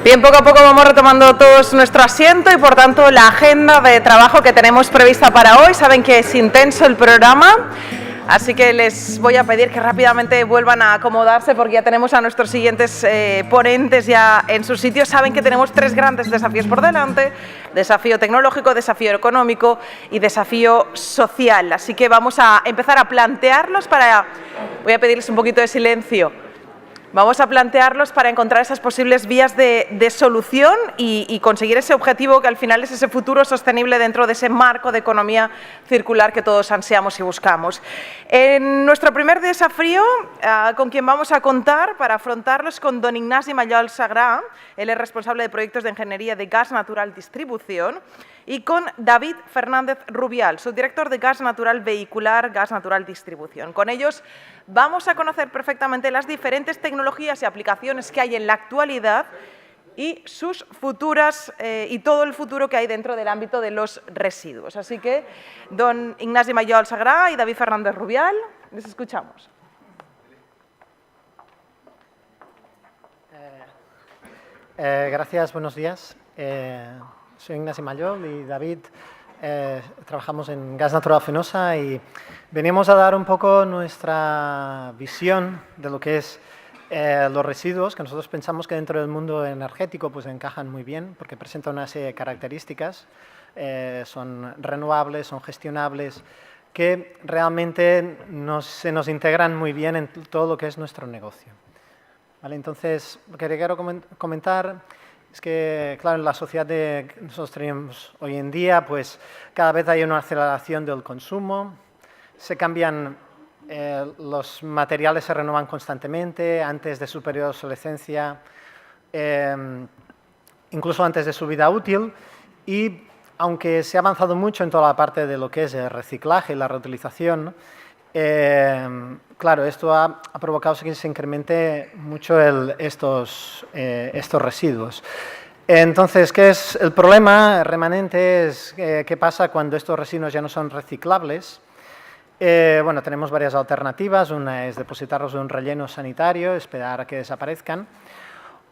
Bien, poco a poco vamos retomando todos nuestro asiento y por tanto la agenda de trabajo que tenemos prevista para hoy. Saben que es intenso el programa, así que les voy a pedir que rápidamente vuelvan a acomodarse porque ya tenemos a nuestros siguientes ponentes ya en sus sitios. Saben que tenemos tres grandes desafíos por delante: desafío tecnológico, desafío económico y desafío social. Así que vamos a empezar a plantearlos voy a pedirles un poquito de silencio. Vamos a plantearlos para encontrar esas posibles vías de solución y conseguir ese objetivo que al final es ese futuro sostenible dentro de ese marco de economía circular que todos ansiamos y buscamos. En nuestro primer desafío, con quien vamos a contar para afrontarlos, con don Ignasi Mallol Sagrà. Él es responsable de proyectos de ingeniería de gas natural distribución, y con David Fernández Rubial, subdirector de gas natural vehicular, gas natural distribución. Con ellos vamos a conocer perfectamente las diferentes tecnologías y aplicaciones que hay en la actualidad y sus futuras y todo el futuro que hay dentro del ámbito de los residuos. Así que, don Ignasi Mallol Sagrà y David Fernández Rubial, les escuchamos. Gracias, buenos días. Soy Ignasi Mallol y David. Trabajamos en Gas Natural Fenosa y venimos a dar un poco nuestra visión de lo que es los residuos, que nosotros pensamos que dentro del mundo energético pues encajan muy bien porque presentan una serie de características, son renovables, son gestionables, que realmente se nos integran muy bien en todo lo que es nuestro negocio. ¿Vale? Entonces, lo que quiero comentar es que, claro, en la sociedad que nosotros tenemos hoy en día, pues cada vez hay una aceleración del consumo, se cambian, los materiales se renuevan constantemente antes de su periodo de obsolescencia, incluso antes de su vida útil, y aunque se ha avanzado mucho en toda la parte de lo que es el reciclaje y la reutilización, claro, esto ha provocado que se incremente mucho estos residuos. Entonces, ¿qué es el problema remanente? Es qué pasa cuando estos residuos ya no son reciclables. Bueno, tenemos varias alternativas. Una es depositarlos en un relleno sanitario, esperar a que desaparezcan.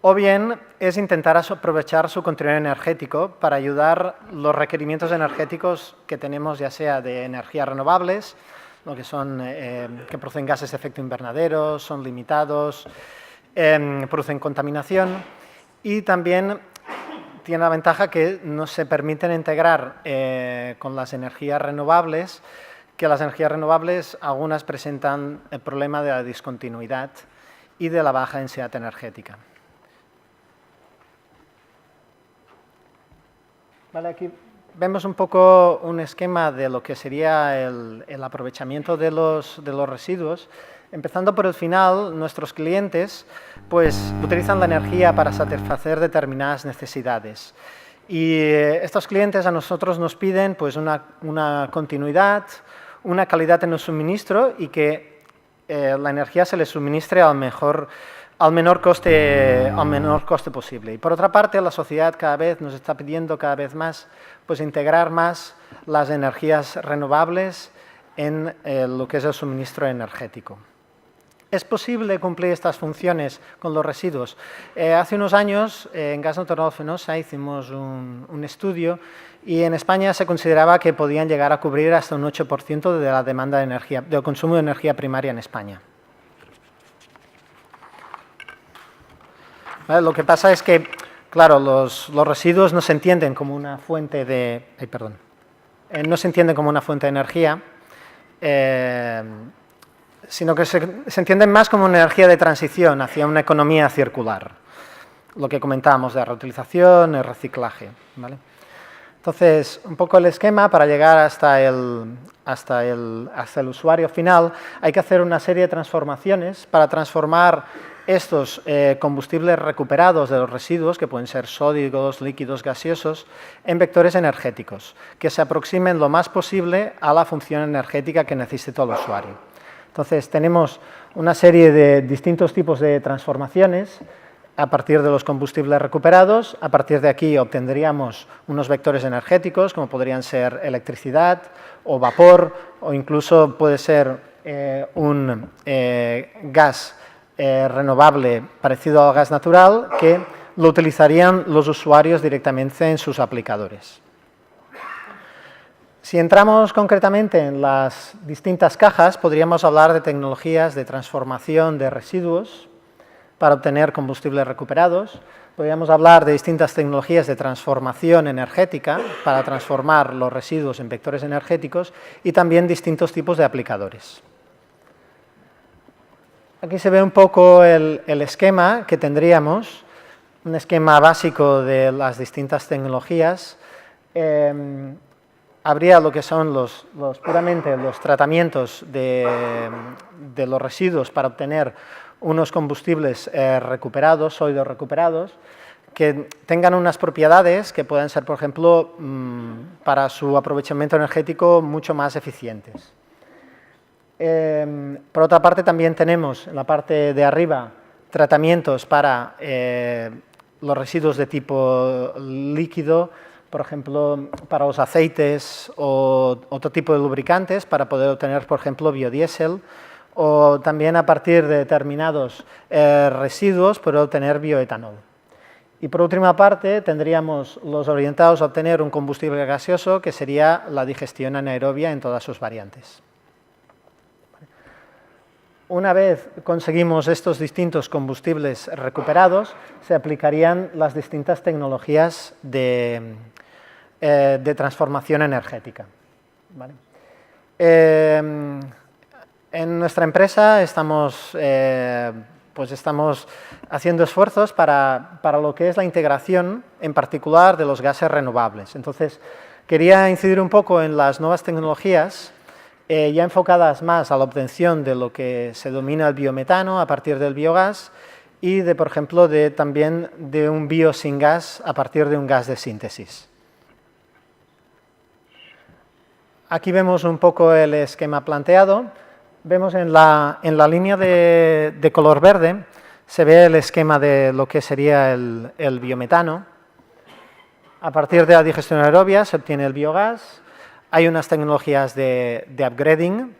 O bien es intentar aprovechar su contenido energético para ayudar los requerimientos energéticos que tenemos, ya sea de energías renovables, lo que son, que producen gases de efecto invernadero, son limitados, producen contaminación y también tiene la ventaja que no se permiten integrar con las energías renovables, que las energías renovables algunas presentan el problema de la discontinuidad y de la baja densidad energética. Vale, aquí vemos un poco un esquema de lo que sería el aprovechamiento de los residuos. Empezando por el final, nuestros clientes pues, utilizan la energía para satisfacer determinadas necesidades. Y estos clientes a nosotros nos piden pues, una continuidad, una calidad en el suministro y que la energía se les suministre al menor coste posible. Y por otra parte, la sociedad cada vez nos está pidiendo cada vez más pues, integrar más las energías renovables en lo que es el suministro energético. ¿Es posible cumplir estas funciones con los residuos? Hace unos años, en Gas Natural Fenosa hicimos un estudio y en España se consideraba que podían llegar a cubrir hasta un 8% de la demanda de energía, del consumo de energía primaria en España. ¿Vale? Lo que pasa es que, claro, los residuos no se entienden como una fuente de... no se entienden como una fuente de energía, sino que se entienden más como una energía de transición hacia una economía circular. Lo que comentábamos de reutilización, el reciclaje. ¿Vale? Entonces, un poco el esquema para llegar hasta el usuario final, hay que hacer una serie de transformaciones para transformar estos combustibles recuperados de los residuos, que pueden ser sólidos, líquidos, gaseosos, en vectores energéticos, que se aproximen lo más posible a la función energética que necesita el usuario. Entonces, tenemos una serie de distintos tipos de transformaciones a partir de los combustibles recuperados. A partir de aquí obtendríamos unos vectores energéticos, como podrían ser electricidad o vapor, o incluso puede ser un gas renovable parecido al gas natural que lo utilizarían los usuarios directamente en sus aplicadores. Si entramos concretamente en las distintas cajas, podríamos hablar de tecnologías de transformación de residuos para obtener combustibles recuperados. Podríamos hablar de distintas tecnologías de transformación energética para transformar los residuos en vectores energéticos y también distintos tipos de aplicadores. Aquí se ve un poco el esquema que tendríamos, un esquema básico de las distintas tecnologías. Habría lo que son puramente los tratamientos de los residuos para obtener unos combustibles recuperados, sólidos recuperados, que tengan unas propiedades que puedan ser, por ejemplo, para su aprovechamiento energético mucho más eficientes. Por otra parte, también tenemos en la parte de arriba tratamientos para los residuos de tipo líquido, por ejemplo, para los aceites o otro tipo de lubricantes para poder obtener, por ejemplo, biodiesel, o también a partir de determinados residuos poder obtener bioetanol. Y por última parte tendríamos los orientados a obtener un combustible gaseoso, que sería la digestión anaerobia en todas sus variantes. Una vez conseguimos estos distintos combustibles recuperados, se aplicarían las distintas tecnologías de transformación energética. ¿Vale? En nuestra empresa estamos haciendo esfuerzos para lo que es la integración, en particular, de los gases renovables. Entonces, quería incidir un poco en las nuevas tecnologías, ya enfocadas más a la obtención de lo que se denomina el biometano a partir del biogás y, por ejemplo, también de un biosyngas a partir de un gas de síntesis. Aquí vemos un poco el esquema planteado. Vemos en la línea de color verde, se ve el esquema de lo que sería el biometano. A partir de la digestión aerobia se obtiene el biogás. Hay unas tecnologías de upgrading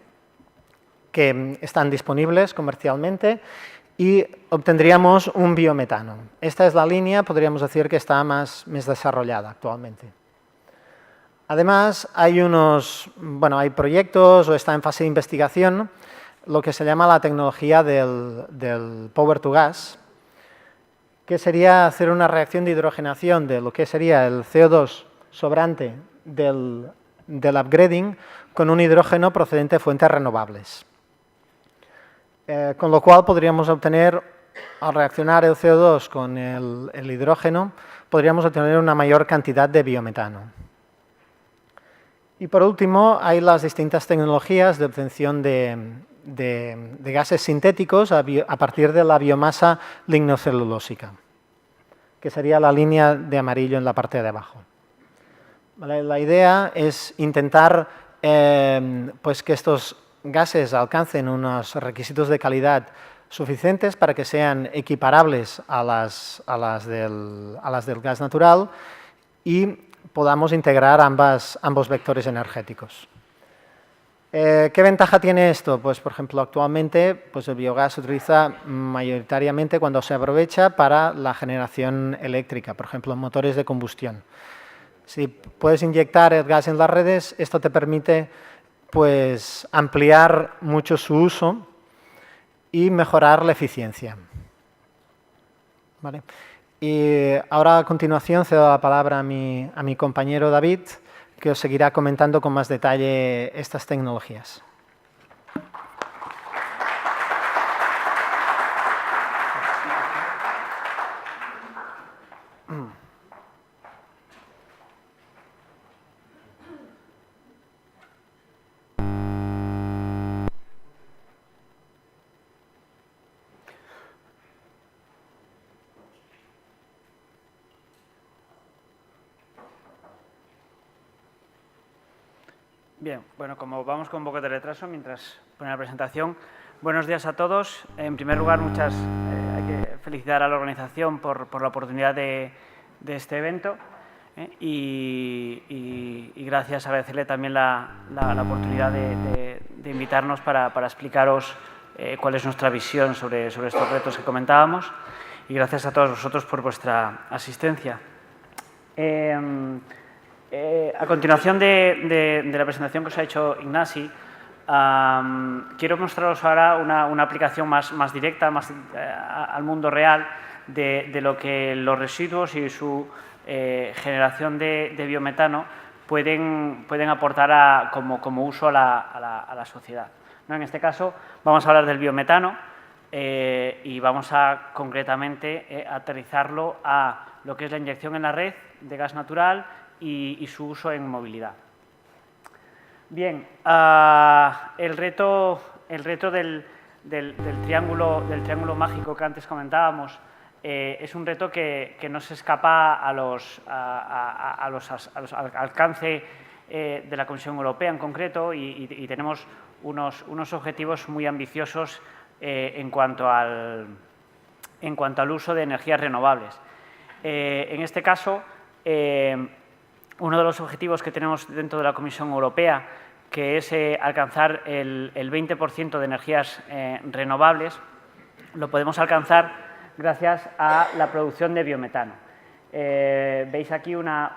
que están disponibles comercialmente y obtendríamos un biometano. Esta es la línea, podríamos decir, que está más desarrollada actualmente. Además, hay proyectos o está en fase de investigación lo que se llama la tecnología del power to gas, que sería hacer una reacción de hidrogenación de lo que sería el CO2 sobrante del upgrading con un hidrógeno procedente de fuentes renovables. Con lo cual podríamos obtener, al reaccionar el CO2 con el hidrógeno, podríamos obtener una mayor cantidad de biometano. Y por último, hay las distintas tecnologías de obtención de gases sintéticos a partir de la biomasa lignocelulósica, que sería la línea de amarillo en la parte de abajo. ¿Vale? La idea es intentar que estos gases alcancen unos requisitos de calidad suficientes para que sean equiparables a las del gas natural y podamos integrar ambos vectores energéticos. ¿Qué ventaja tiene esto? Pues, por ejemplo, actualmente el biogás se utiliza mayoritariamente cuando se aprovecha para la generación eléctrica, por ejemplo, en motores de combustión. Si puedes inyectar el gas en las redes, esto te permite ampliar mucho su uso y mejorar la eficiencia. ¿Vale? Y ahora, a continuación, cedo la palabra a mi compañero David, que os seguirá comentando con más detalle estas tecnologías. Bien, bueno, como vamos con un poco de retraso mientras pone la presentación, buenos días a todos. En primer lugar, hay que felicitar a la organización por la oportunidad de este evento y gracias, agradecerle también la oportunidad de invitarnos para explicaros cuál es nuestra visión sobre estos retos que comentábamos. y gracias a todos vosotros por vuestra asistencia. A continuación de la presentación que os ha hecho Ignasi, quiero mostraros ahora una aplicación más directa, más al mundo real de lo que los residuos y su generación de biometano pueden aportar como uso a la sociedad, ¿no? En este caso vamos a hablar del biometano y vamos a concretamente aterrizarlo a lo que es la inyección en la red de gas natural y su uso en movilidad. Bien, el reto del triángulo mágico que antes comentábamos es un reto que no se escapa al alcance de la Comisión Europea en concreto y tenemos unos objetivos muy ambiciosos en cuanto al uso de energías renovables. En este caso, uno de los objetivos que tenemos dentro de la Comisión Europea, que es alcanzar el 20% de energías renovables, lo podemos alcanzar gracias a la producción de biometano. Veis aquí una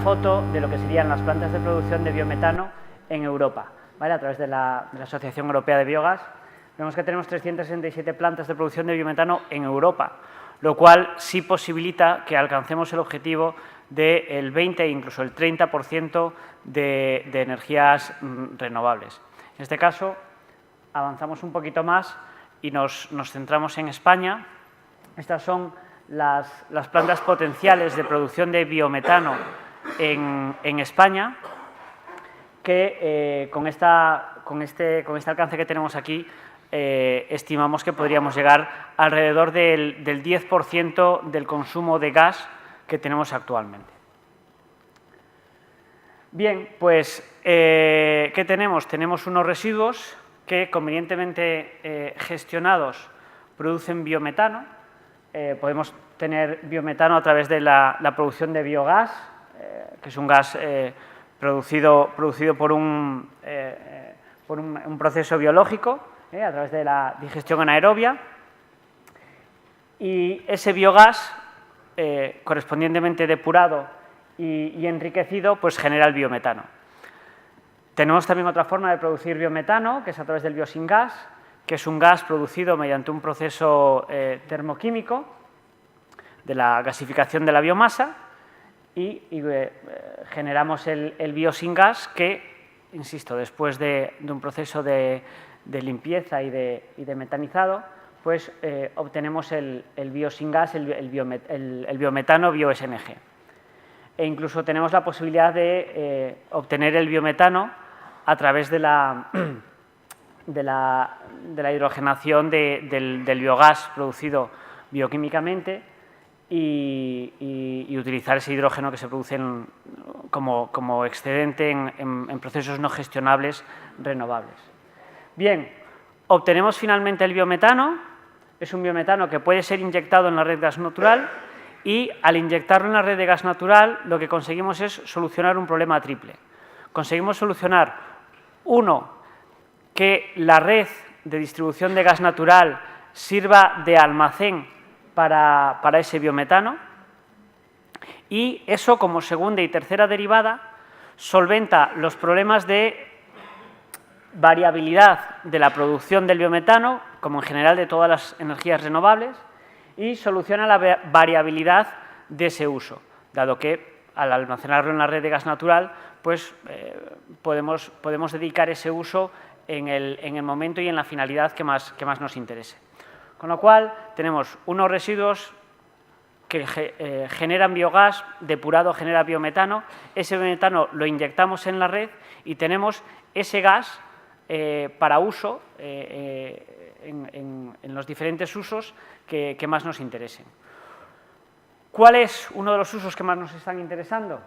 foto de lo que serían las plantas de producción de biometano en Europa, ¿vale? A través de la Asociación Europea de Biogás. Vemos que tenemos 367 plantas de producción de biometano en Europa, lo cual sí posibilita que alcancemos el objetivo del 20 e incluso el 30% de energías renovables. En este caso, avanzamos un poquito más y nos centramos en España. Estas son las plantas potenciales de producción de biometano en España, que con este alcance que tenemos aquí, estimamos que podríamos llegar alrededor del 10% del consumo de gas que tenemos actualmente. Bien, pues, ¿qué tenemos? Tenemos unos residuos que convenientemente gestionados producen biometano. Podemos tener biometano a través de la producción de biogás, que es un gas producido por un proceso biológico, a través de la digestión anaerobia, y ese biogás, correspondientemente depurado y enriquecido, pues genera el biometano. Tenemos también otra forma de producir biometano, que es a través del biosyngas, que es un gas producido mediante un proceso termoquímico de la gasificación de la biomasa y generamos el biosyngas que, insisto, después de un proceso de limpieza y de metanizado, pues obtenemos el biosyngas, el biometano bio-SNG. E incluso tenemos la posibilidad de obtener el biometano a través de la hidrogenación del biogás producido bioquímicamente y utilizar ese hidrógeno que se produce como excedente en procesos no gestionables renovables. Bien, obtenemos finalmente el biometano. Es un biometano que puede ser inyectado en la red de gas natural y al inyectarlo en la red de gas natural lo que conseguimos es solucionar un problema triple. Conseguimos solucionar, uno, que la red de distribución de gas natural sirva de almacén para ese biometano y eso, como segunda y tercera derivada, solventa los problemas de variabilidad de la producción del biometano, como en general de todas las energías renovables, y soluciona la variabilidad de ese uso, dado que al almacenarlo en la red de gas natural, pues podemos dedicar ese uso en el momento y en la finalidad que más nos interese. Con lo cual, tenemos unos residuos que generan biogás, depurado genera biometano, ese biometano lo inyectamos en la red y tenemos ese gas para uso en los diferentes usos que más nos interesen. ¿Cuál es uno de los usos que más nos están interesando?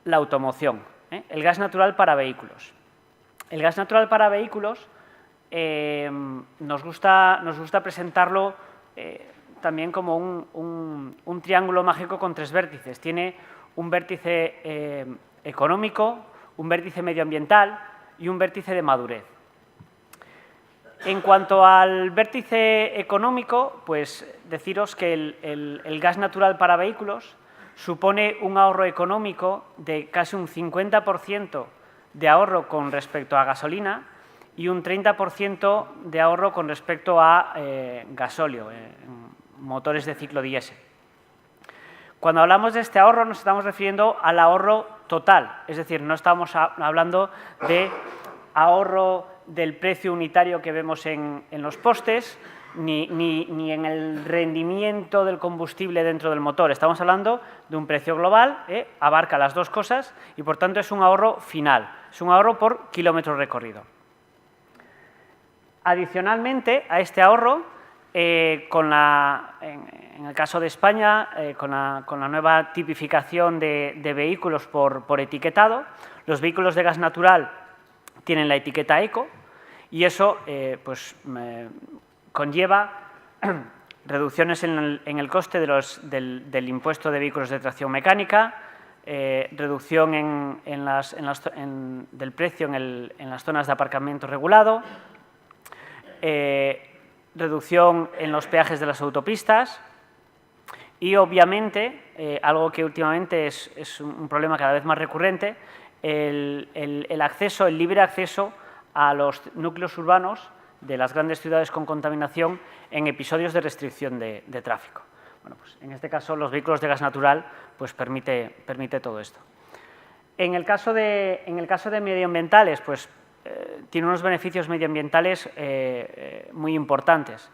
La automoción, el gas natural para vehículos. El gas natural para vehículos nos gusta presentarlo también como un triángulo mágico con tres vértices. Tiene un vértice económico, un vértice medioambiental y un vértice de madurez. En cuanto al vértice económico, pues deciros que el gas natural para vehículos supone un ahorro económico de casi un 50% de ahorro con respecto a gasolina y un 30% de ahorro con respecto a gasóleo, motores de ciclo diésel. Cuando hablamos de este ahorro nos estamos refiriendo al ahorro total, es decir, no estamos hablando de ahorro del precio unitario que vemos en los postes, ni en el rendimiento del combustible dentro del motor. Estamos hablando de un precio global, abarca las dos cosas y, por tanto, es un ahorro final, es un ahorro por kilómetro recorrido. Adicionalmente a este ahorro, en el caso de España, con la nueva tipificación de vehículos por etiquetado, los vehículos de gas natural tienen la etiqueta eco y eso conlleva reducciones en el coste del impuesto de vehículos de tracción mecánica, reducción del precio en las zonas de aparcamiento regulado, reducción en los peajes de las autopistas y, obviamente, algo que últimamente es un problema cada vez más recurrente, el libre acceso a los núcleos urbanos de las grandes ciudades con contaminación en episodios de restricción de tráfico. Bueno, pues en este caso, los vehículos de gas natural pues permite todo esto. En el caso de medioambientales, pues tiene unos beneficios medioambientales muy importantes.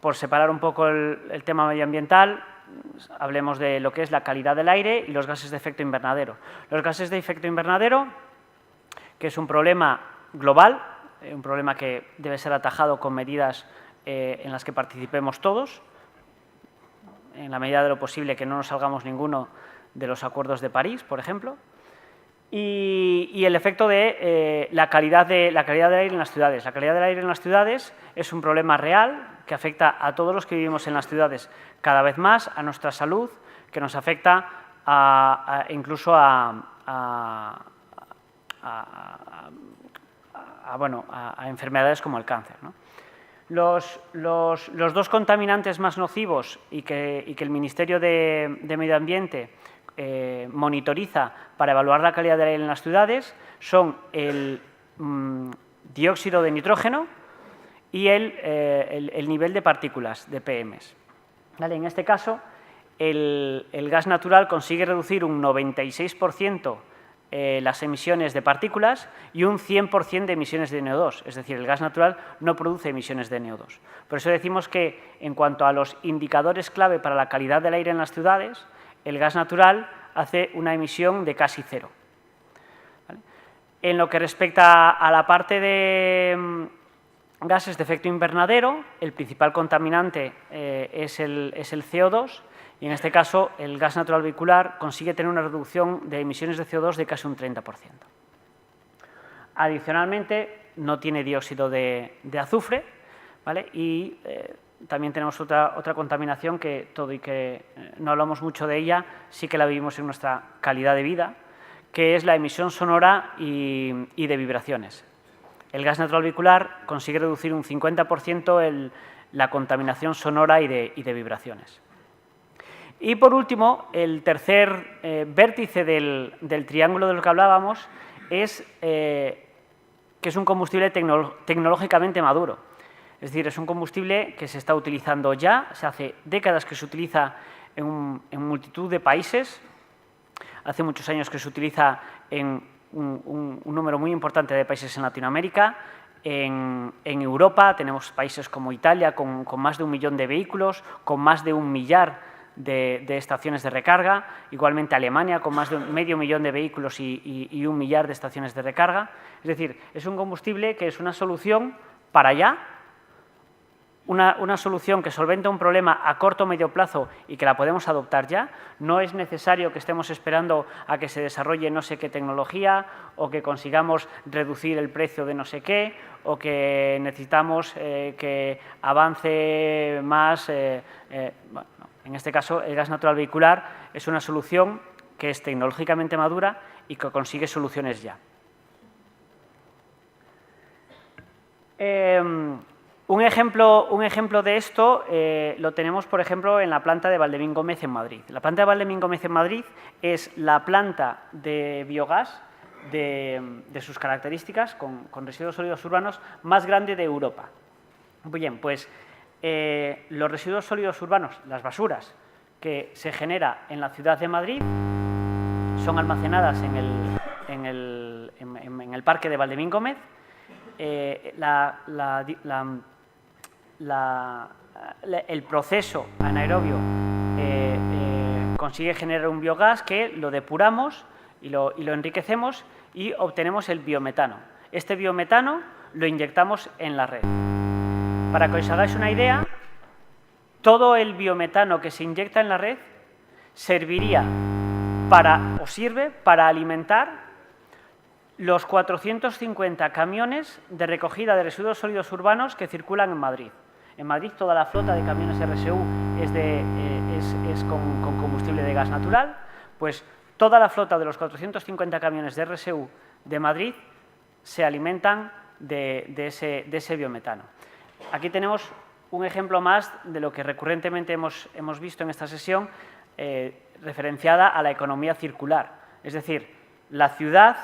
Por separar un poco el tema medioambiental, hablemos de lo que es la calidad del aire y los gases de efecto invernadero. Los gases de efecto invernadero, que es un problema global, un problema que debe ser atajado con medidas en las que participemos todos, en la medida de lo posible que no nos salgamos ninguno de los acuerdos de París, por ejemplo, y el efecto de la calidad del aire en las ciudades. La calidad del aire en las ciudades es un problema real que afecta a todos los que vivimos en las ciudades cada vez más, a nuestra salud, que nos afecta incluso a enfermedades como el cáncer, ¿no? Los dos contaminantes más nocivos y que el Ministerio de Medio Ambiente monitoriza para evaluar la calidad del aire en las ciudades son el dióxido de nitrógeno y el nivel de partículas, de PMs. ¿Vale? En este caso, el gas natural consigue reducir un 96% las emisiones de partículas y un 100% de emisiones de NO2. Es decir, el gas natural no produce emisiones de NO2. Por eso decimos que, en cuanto a los indicadores clave para la calidad del aire en las ciudades, el gas natural hace una emisión de casi cero. ¿Vale? En lo que respecta a la parte de gases de efecto invernadero, el principal contaminante es el CO2 y, en este caso, el gas natural vehicular consigue tener una reducción de emisiones de CO2 de casi un 30%. Adicionalmente, no tiene dióxido de azufre, ¿vale? Y también tenemos otra contaminación que todo y que no hablamos mucho de ella, sí que la vivimos en nuestra calidad de vida, que es la emisión sonora y de vibraciones. El gas natural vehicular consigue reducir un 50% la contaminación sonora y de vibraciones. Y, por último, el tercer vértice del triángulo del que hablábamos es que es un combustible tecnológicamente maduro. Es decir, es un combustible que se está utilizando ya, se hace décadas que se utiliza en multitud de países, hace muchos años que se utiliza en un número muy importante de países en Latinoamérica. En Europa tenemos países como Italia con más de 1 millón de vehículos, con más de 1 millar de estaciones de recarga, igualmente Alemania con más de 500.000 de vehículos y 1 millar de estaciones de recarga. Es decir, es un combustible que es una solución para ya, una solución que solventa un problema a corto o medio plazo y que la podemos adoptar ya. No es necesario que estemos esperando a que se desarrolle no sé qué tecnología o que consigamos reducir el precio de no sé qué o que necesitamos que avance más. Bueno, en este caso, el gas natural vehicular es una solución que es tecnológicamente madura y que consigue soluciones ya. Un ejemplo de esto lo tenemos, por ejemplo, en la planta de Valdemín Gómez en Madrid. La planta de Valdemín Gómez en Madrid es la planta de biogás de sus características, con residuos sólidos urbanos, más grande de Europa. Muy bien, pues los residuos sólidos urbanos, las basuras que se genera en la ciudad de Madrid, son almacenadas en el parque de Valdemín Gómez. El proceso anaerobio consigue generar un biogás que lo depuramos y lo enriquecemos y obtenemos el biometano. Este biometano lo inyectamos en la red. Para que os hagáis una idea, todo el biometano que se inyecta en la red sirve para alimentar los 450 camiones de recogida de residuos sólidos urbanos que circulan en Madrid. En Madrid toda la flota de camiones RSU es con combustible de gas natural, pues toda la flota de los 450 camiones de RSU de Madrid se alimentan de ese biometano. Aquí tenemos un ejemplo más de lo que recurrentemente hemos visto en esta sesión, referenciada a la economía circular. Es decir, la ciudad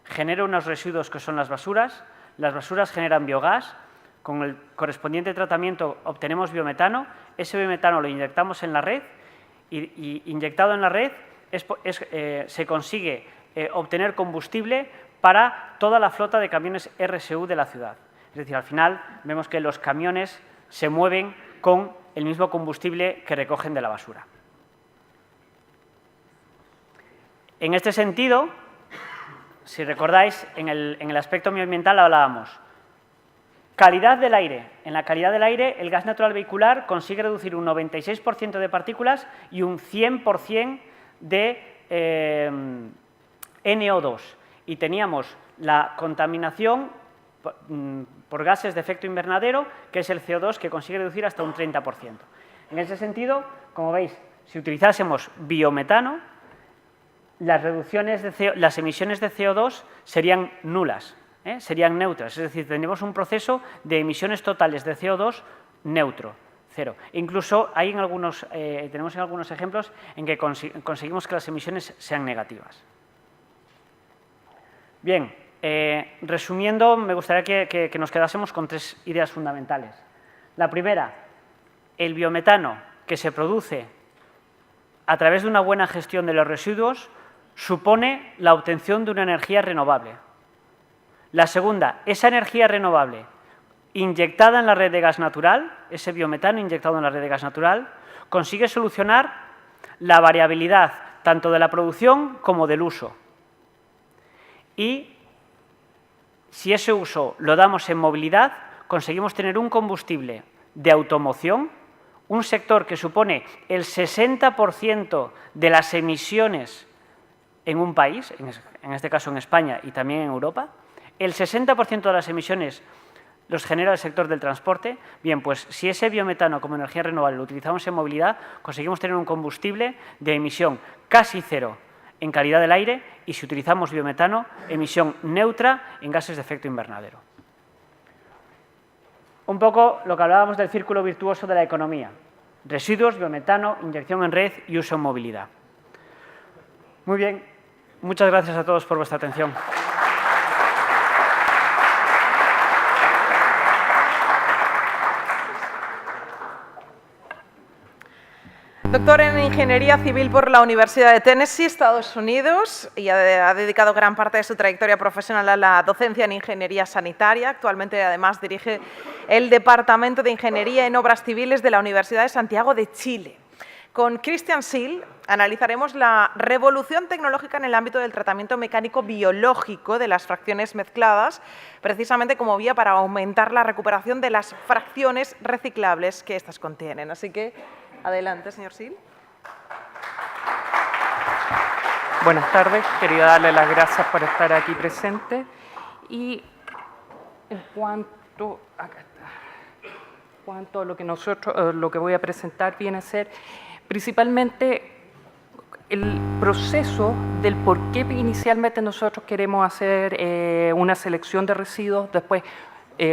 genera unos residuos que son las basuras generan biogás, con el correspondiente tratamiento obtenemos biometano, ese biometano lo inyectamos en la red y inyectado en la red se consigue obtener combustible para toda la flota de camiones RSU de la ciudad. Es decir, al final vemos que los camiones se mueven con el mismo combustible que recogen de la basura. En este sentido, si recordáis, en el aspecto medioambiental hablábamos. Calidad del aire. En la calidad del aire, el gas natural vehicular consigue reducir un 96% de partículas y un 100% de NO2. Y teníamos la contaminación por gases de efecto invernadero, que es el CO2, que consigue reducir hasta un 30%. En ese sentido, como veis, si utilizásemos biometano, las emisiones de CO2 serían nulas, serían neutras. Es decir, tendríamos un proceso de emisiones totales de CO2 neutro, cero. Incluso hay tenemos algunos ejemplos en que conseguimos que las emisiones sean negativas. Bien, resumiendo, me gustaría que nos quedásemos con tres ideas fundamentales. La primera, el biometano que se produce a través de una buena gestión de los residuos supone la obtención de una energía renovable. La segunda, esa energía renovable inyectada en la red de gas natural, ese biometano inyectado en la red de gas natural, consigue solucionar la variabilidad tanto de la producción como del uso. Y si ese uso lo damos en movilidad, conseguimos tener un combustible de automoción, un sector que supone el 60% de las emisiones en un país, en este caso en España y también en Europa. El 60% de las emisiones los genera el sector del transporte. Bien, pues si ese biometano como energía renovable lo utilizamos en movilidad, conseguimos tener un combustible de emisión casi cero en calidad del aire y si utilizamos biometano, emisión neutra en gases de efecto invernadero. Un poco lo que hablábamos del círculo virtuoso de la economía. Residuos, biometano, inyección en red y uso en movilidad. Muy bien. Muchas gracias a todos por vuestra atención. Doctor en Ingeniería Civil por la Universidad de Tennessee, Estados Unidos, y ha dedicado gran parte de su trayectoria profesional a la docencia en Ingeniería Sanitaria. Actualmente, además, dirige el Departamento de Ingeniería en Obras Civiles de la Universidad de Santiago de Chile. Con Christian Sill analizaremos la revolución tecnológica en el ámbito del tratamiento mecánico biológico de las fracciones mezcladas, precisamente como vía para aumentar la recuperación de las fracciones reciclables que éstas contienen. Así que, adelante, señor Sill. Buenas tardes, quería darle las gracias por estar aquí presente. Y en cuanto a lo que voy a presentar viene a ser principalmente el proceso del por qué inicialmente nosotros queremos hacer una selección de residuos, después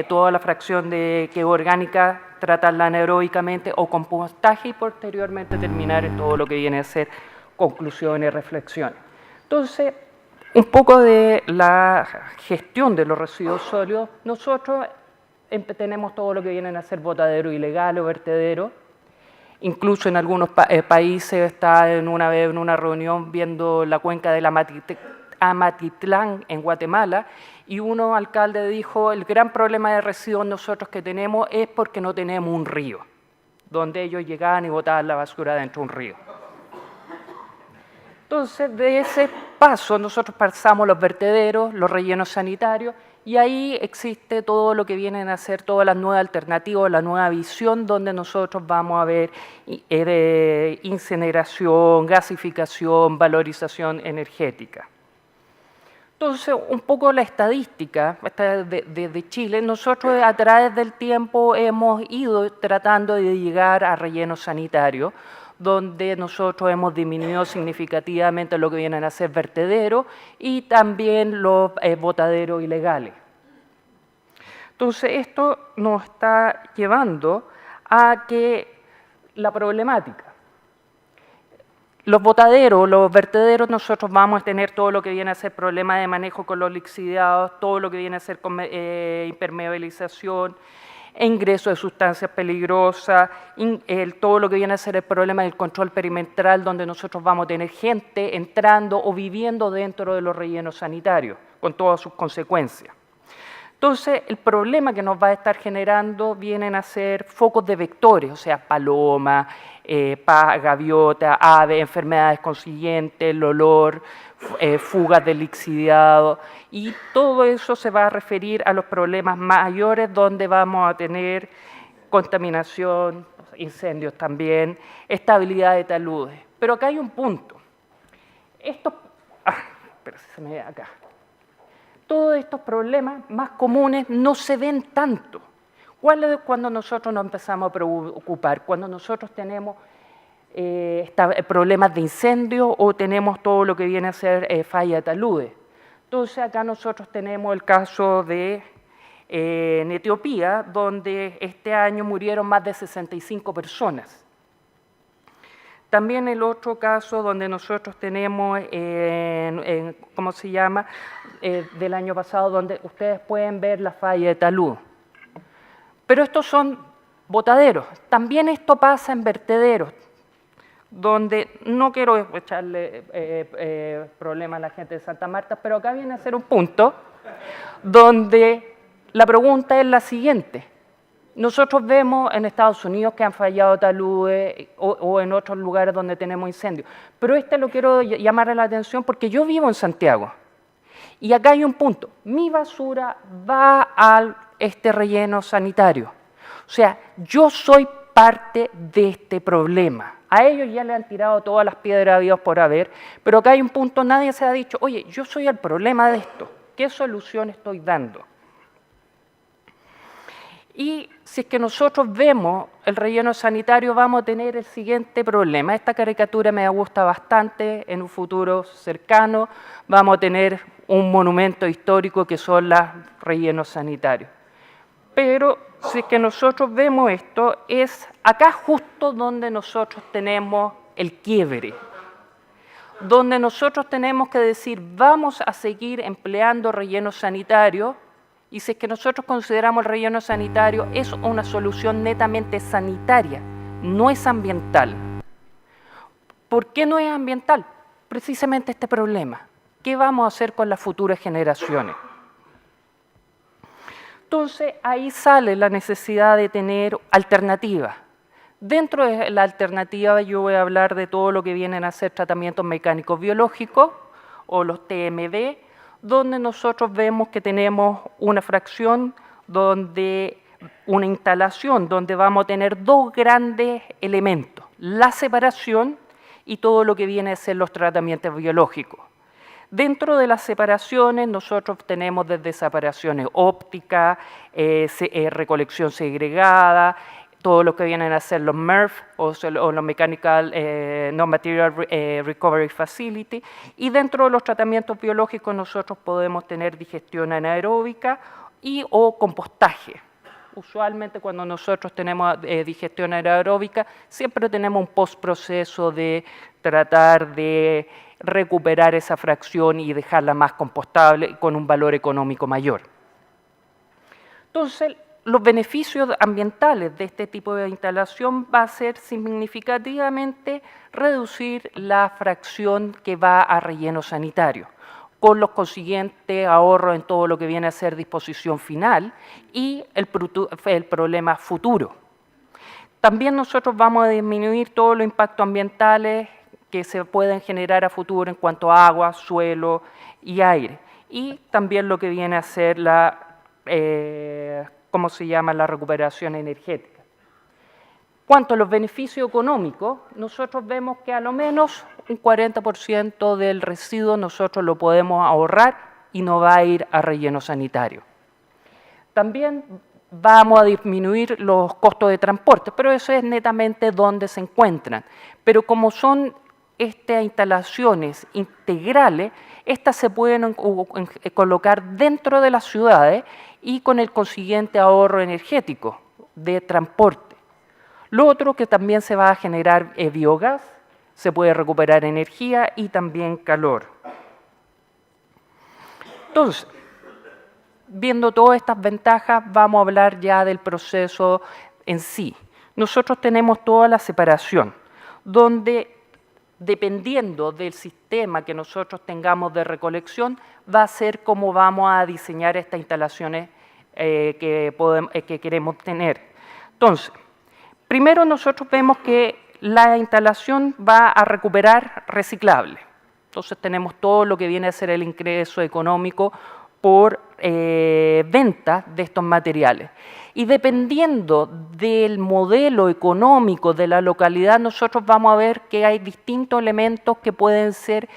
toda la fracción que es orgánica, tratarla anaeróbicamente o compostaje y posteriormente terminar en todo lo que viene a ser conclusiones, reflexiones. Entonces, un poco de la gestión de los residuos sólidos, nosotros tenemos todo lo que vienen a ser botadero ilegal o vertedero. Incluso en algunos países, está en una reunión viendo la cuenca del Amatitlán en Guatemala, y uno alcalde dijo, el gran problema de residuos nosotros que tenemos es porque no tenemos un río, donde ellos llegaban y botaban la basura dentro de un río. Entonces, de ese paso nosotros pasamos los vertederos, los rellenos sanitarios, y ahí existe todo lo que vienen a ser todas las nuevas alternativas, la nueva visión, donde nosotros vamos a ver incineración, gasificación, valorización energética. Entonces, un poco la estadística de Chile, nosotros a través del tiempo hemos ido tratando de llegar a rellenos sanitarios, donde nosotros hemos disminuido significativamente lo que vienen a ser vertederos y también los botaderos ilegales. Entonces, esto nos está llevando a que la problemática. Los botaderos, los vertederos, nosotros vamos a tener todo lo que viene a ser problema de manejo con los lixiviados, todo lo que viene a ser impermeabilización, ingreso de sustancias peligrosas, todo lo que viene a ser el problema del control perimetral, donde nosotros vamos a tener gente entrando o viviendo dentro de los rellenos sanitarios, con todas sus consecuencias. Entonces, el problema que nos va a estar generando vienen a ser focos de vectores, o sea, paloma, gaviota, ave, enfermedades consiguientes, el olor, fugas de lixiviado, y todo eso se va a referir a los problemas mayores donde vamos a tener contaminación, incendios también, estabilidad de taludes. Pero acá hay un punto. Se me ve acá. Todos estos problemas más comunes no se ven tanto. ¿Cuál es cuando nosotros nos empezamos a preocupar? Cuando nosotros tenemos problemas de incendio o tenemos todo lo que viene a ser falla de taludes. Entonces acá nosotros tenemos el caso de en Etiopía, donde este año murieron más de 65 personas. También el otro caso donde nosotros tenemos, ¿cómo se llama?, del año pasado, donde ustedes pueden ver la falla de talud. Pero estos son botaderos. También esto pasa en vertederos, donde no quiero echarle problema a la gente de Santa Marta, pero acá viene a ser un punto donde la pregunta es la siguiente. Nosotros vemos en Estados Unidos que han fallado taludes o en otros lugares donde tenemos incendios, pero lo quiero llamar la atención porque yo vivo en Santiago y acá hay un punto. Mi basura va a este relleno sanitario. O sea, yo soy parte de este problema. A ellos ya le han tirado todas las piedras habidas por haber, pero acá hay un punto, nadie se ha dicho, oye, yo soy el problema de esto, ¿qué solución estoy dando? Y si es que nosotros vemos el relleno sanitario, vamos a tener el siguiente problema. Esta caricatura me gusta bastante, en un futuro cercano vamos a tener un monumento histórico que son los rellenos sanitarios. Pero si es que nosotros vemos esto, es acá justo donde nosotros tenemos el quiebre, donde nosotros tenemos que decir, vamos a seguir empleando rellenos sanitarios. Y si es que nosotros consideramos el relleno sanitario es una solución netamente sanitaria, no es ambiental. ¿Por qué no es ambiental? Precisamente este problema. ¿Qué vamos a hacer con las futuras generaciones? Entonces, ahí sale la necesidad de tener alternativas. Dentro de la alternativa yo voy a hablar de todo lo que vienen a ser tratamientos mecánicos biológicos o los TMB, donde nosotros vemos que tenemos una fracción, una instalación donde vamos a tener dos grandes elementos, la separación y todo lo que viene a ser los tratamientos biológicos. Dentro de las separaciones nosotros tenemos desde separaciones ópticas, recolección segregada, todo lo que vienen a ser los MRF o los Mechanical Non-Material Recovery Facility, y dentro de los tratamientos biológicos nosotros podemos tener digestión anaeróbica y o compostaje. Usualmente cuando nosotros tenemos digestión anaeróbica, siempre tenemos un postproceso de tratar de recuperar esa fracción y dejarla más compostable con un valor económico mayor. Entonces, los beneficios ambientales de este tipo de instalación va a ser significativamente reducir la fracción que va a relleno sanitario, con los consiguientes ahorros en todo lo que viene a ser disposición final y el problema futuro. También nosotros vamos a disminuir todos los impactos ambientales que se pueden generar a futuro en cuanto a agua, suelo y aire. Y también lo que viene a ser la, ¿cómo se llama?, la recuperación energética. Cuanto a los beneficios económicos, nosotros vemos que a lo menos un 40% del residuo nosotros lo podemos ahorrar y no va a ir a relleno sanitario. También vamos a disminuir los costos de transporte, pero eso es netamente donde se encuentran. Pero como son estas instalaciones integrales, estas se pueden colocar dentro de las ciudades y con el consiguiente ahorro energético de transporte. Lo otro que también se va a generar biogás, se puede recuperar energía y también calor. Entonces, viendo todas estas ventajas, vamos a hablar ya del proceso en sí. Nosotros tenemos toda la separación, donde dependiendo del sistema que nosotros tengamos de recolección, va a ser cómo vamos a diseñar estas instalaciones que queremos tener. Entonces, primero nosotros vemos que la instalación va a recuperar reciclable. Entonces tenemos todo lo que viene a ser el ingreso económico por venta de estos materiales. Y dependiendo del modelo económico de la localidad, nosotros vamos a ver que hay distintos elementos que pueden ser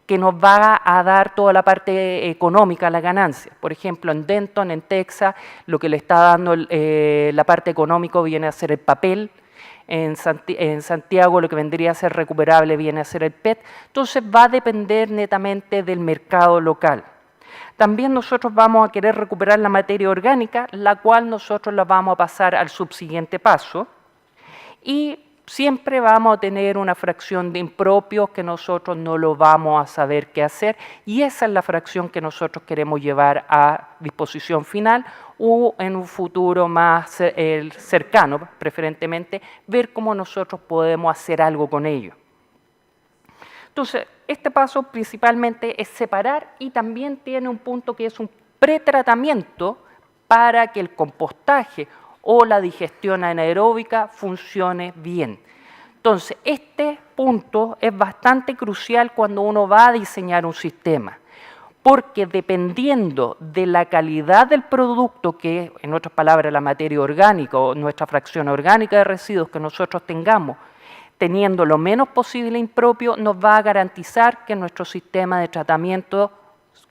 que nos va a dar toda la parte económica, la ganancia. Por ejemplo, en Denton, en Texas, lo que le está dando la parte económica viene a ser el papel. En Santiago lo que vendría a ser recuperable viene a ser el PET. Entonces va a depender netamente del mercado local. También nosotros vamos a querer recuperar la materia orgánica, la cual nosotros la vamos a pasar al subsiguiente paso. Y siempre vamos a tener una fracción de impropios que nosotros no lo vamos a saber qué hacer. Y esa es la fracción que nosotros queremos llevar a disposición final o en un futuro más cercano, preferentemente, ver cómo nosotros podemos hacer algo con ello. Entonces, este paso principalmente es separar y también tiene un punto que es un pretratamiento para que el compostaje o la digestión anaeróbica funcione bien. Entonces, este punto es bastante crucial cuando uno va a diseñar un sistema, porque dependiendo de la calidad del producto, que en otras palabras la materia orgánica o nuestra fracción orgánica de residuos que nosotros tengamos, teniendo lo menos posible impropio, nos va a garantizar que nuestro sistema de tratamiento,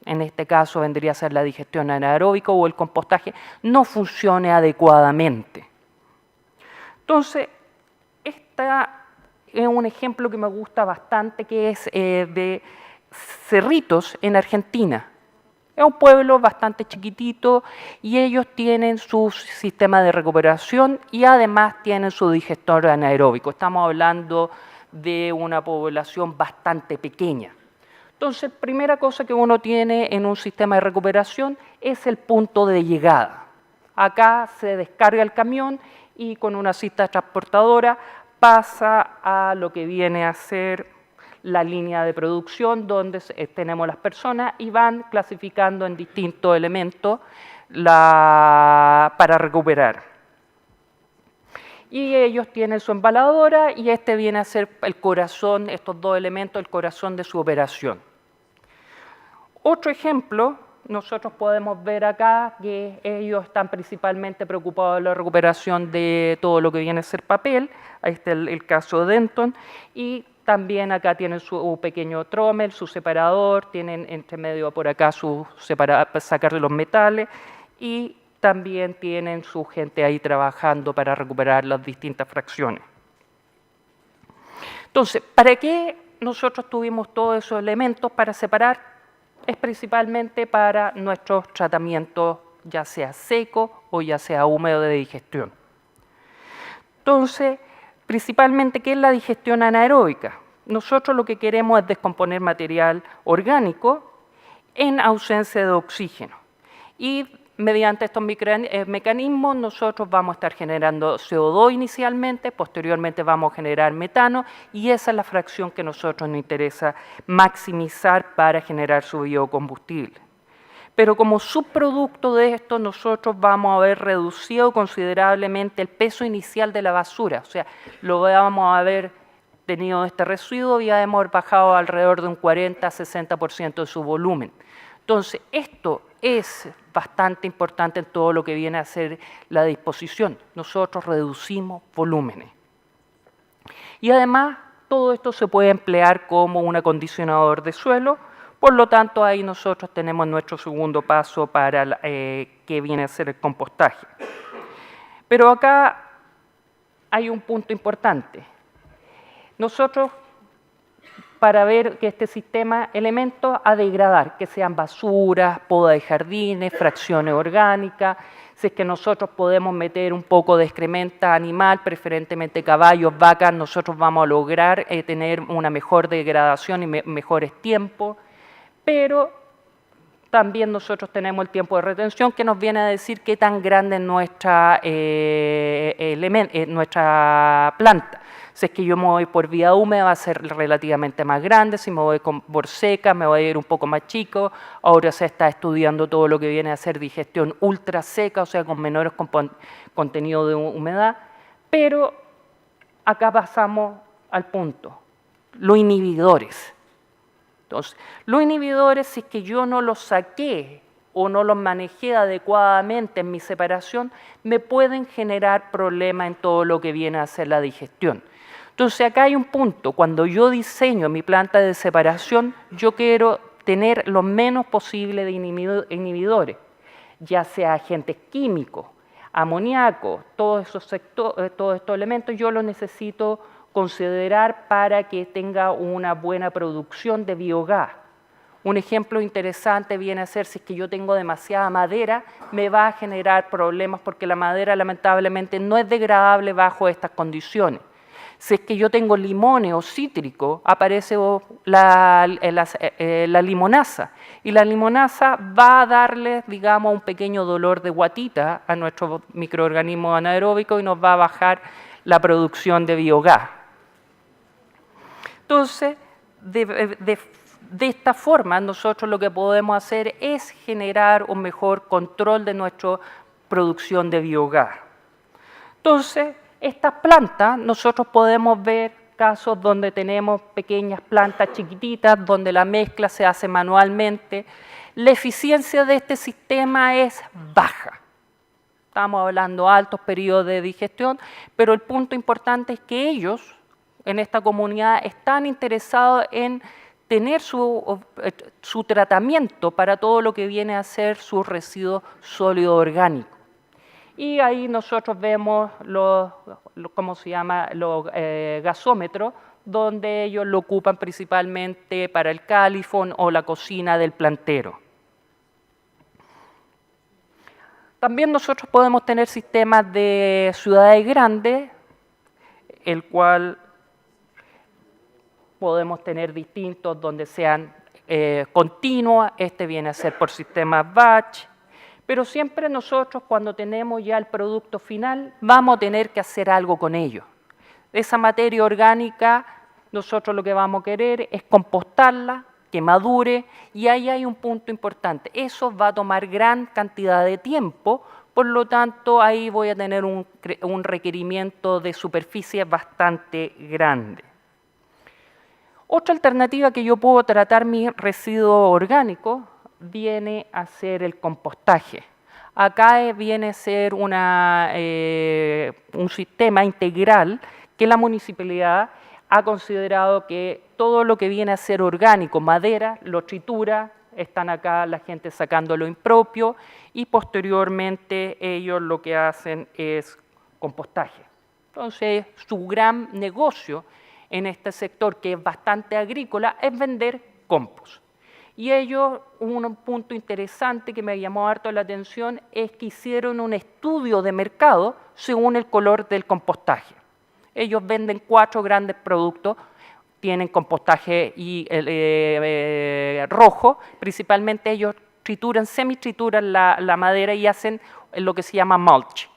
en este caso vendría a ser la digestión anaeróbica o el compostaje, no funcione adecuadamente. Entonces, este es un ejemplo que me gusta bastante, que es de Cerritos en Argentina. Es un pueblo bastante chiquitito y ellos tienen su sistema de recuperación y además tienen su digestor anaeróbico. Estamos hablando de una población bastante pequeña. Entonces, primera cosa que uno tiene en un sistema de recuperación es el punto de llegada. Acá se descarga el camión y con una cinta transportadora pasa a lo que viene a ser la línea de producción donde tenemos las personas y van clasificando en distintos elementos para recuperar. Y ellos tienen su embaladora y este viene a ser el corazón, estos dos elementos, el corazón de su operación. Otro ejemplo, nosotros podemos ver acá que ellos están principalmente preocupados de la recuperación de todo lo que viene a ser papel. Ahí está el caso de Denton. Y también acá tienen su pequeño trommel, su separador, tienen entre medio por acá para sacar los metales y también tienen su gente ahí trabajando para recuperar las distintas fracciones. Entonces, ¿para qué nosotros tuvimos todos esos elementos para separar? Es principalmente para nuestros tratamientos ya sea seco o ya sea húmedo de digestión. Entonces, principalmente, ¿qué es la digestión anaeróbica? Nosotros lo que queremos es descomponer material orgánico en ausencia de oxígeno. Y mediante estos mecanismos nosotros vamos a estar generando CO2 inicialmente, posteriormente vamos a generar metano y esa es la fracción que a nosotros nos interesa maximizar para generar su biocombustible. Pero como subproducto de esto nosotros vamos a haber reducido considerablemente el peso inicial de la basura, o sea, lo vamos a haber tenido este residuo y hemos bajado alrededor de un 40-60% de su volumen. Entonces, esto es bastante importante en todo lo que viene a ser la disposición. Nosotros reducimos volúmenes. Y además, todo esto se puede emplear como un acondicionador de suelo, por lo tanto, ahí nosotros tenemos nuestro segundo paso para que viene a ser el compostaje. Pero acá hay un punto importante. Nosotros, para ver que este sistema elementos a degradar, que sean basuras, poda de jardines, fracciones orgánicas, si es que nosotros podemos meter un poco de excrementa animal, preferentemente caballos, vacas, nosotros vamos a lograr tener una mejor degradación y mejores tiempos, pero también nosotros tenemos el tiempo de retención que nos viene a decir qué tan grande es nuestra planta. Si es que yo me voy por vía húmeda va a ser relativamente más grande, si me voy por seca me voy a ir un poco más chico. Ahora se está estudiando todo lo que viene a ser digestión ultra seca, o sea, con menores contenido de humedad. Pero acá pasamos al punto, los inhibidores. Entonces, los inhibidores, si es que yo no los saqué o no los manejé adecuadamente en mi separación, me pueden generar problemas en todo lo que viene a ser la digestión. Entonces, acá hay un punto, cuando yo diseño mi planta de separación, yo quiero tener lo menos posible de inhibidores, ya sea agentes químicos, amoníaco, todos estos elementos yo los necesito considerar para que tenga una buena producción de biogás. Un ejemplo interesante viene a ser si es que yo tengo demasiada madera, me va a generar problemas porque la madera lamentablemente no es degradable bajo estas condiciones. Si es que yo tengo limones o cítricos, aparece la limonaza y la limonaza va a darle, digamos, un pequeño dolor de guatita a nuestro microorganismo anaeróbico y nos va a bajar la producción de biogás. Entonces, de esta forma, nosotros lo que podemos hacer es generar un mejor control de nuestra producción de biogás. Entonces, estas plantas, nosotros podemos ver casos donde tenemos pequeñas plantas chiquititas, donde la mezcla se hace manualmente. La eficiencia de este sistema es baja. Estamos hablando de altos periodos de digestión, pero el punto importante es que ellos, en esta comunidad, están interesados en tener su tratamiento para todo lo que viene a ser sus residuos sólidos orgánicos. Y ahí nosotros vemos los gasómetros, donde ellos lo ocupan principalmente para el califón o la cocina del plantero. También nosotros podemos tener sistemas de ciudades grandes, el cual podemos tener distintos donde sean continuos, este viene a ser por sistemas batch, pero siempre nosotros cuando tenemos ya el producto final vamos a tener que hacer algo con ello. Esa materia orgánica nosotros lo que vamos a querer es compostarla, que madure y ahí hay un punto importante. Eso va a tomar gran cantidad de tiempo, por lo tanto ahí voy a tener un requerimiento de superficie bastante grande. Otra alternativa que yo puedo tratar mis residuos orgánicos viene a ser el compostaje. Acá viene a ser un sistema integral que la municipalidad ha considerado que todo lo que viene a ser orgánico, madera, lo tritura, están acá la gente sacando lo impropio y posteriormente ellos lo que hacen es compostaje. Entonces, su gran negocio en este sector, que es bastante agrícola, es vender compost. Y ellos, un punto interesante que me llamó harto la atención es que hicieron un estudio de mercado según el color del compostaje. Ellos venden 4 grandes productos, tienen compostaje y rojo, principalmente ellos semi-trituran la madera y hacen lo que se llama mulch.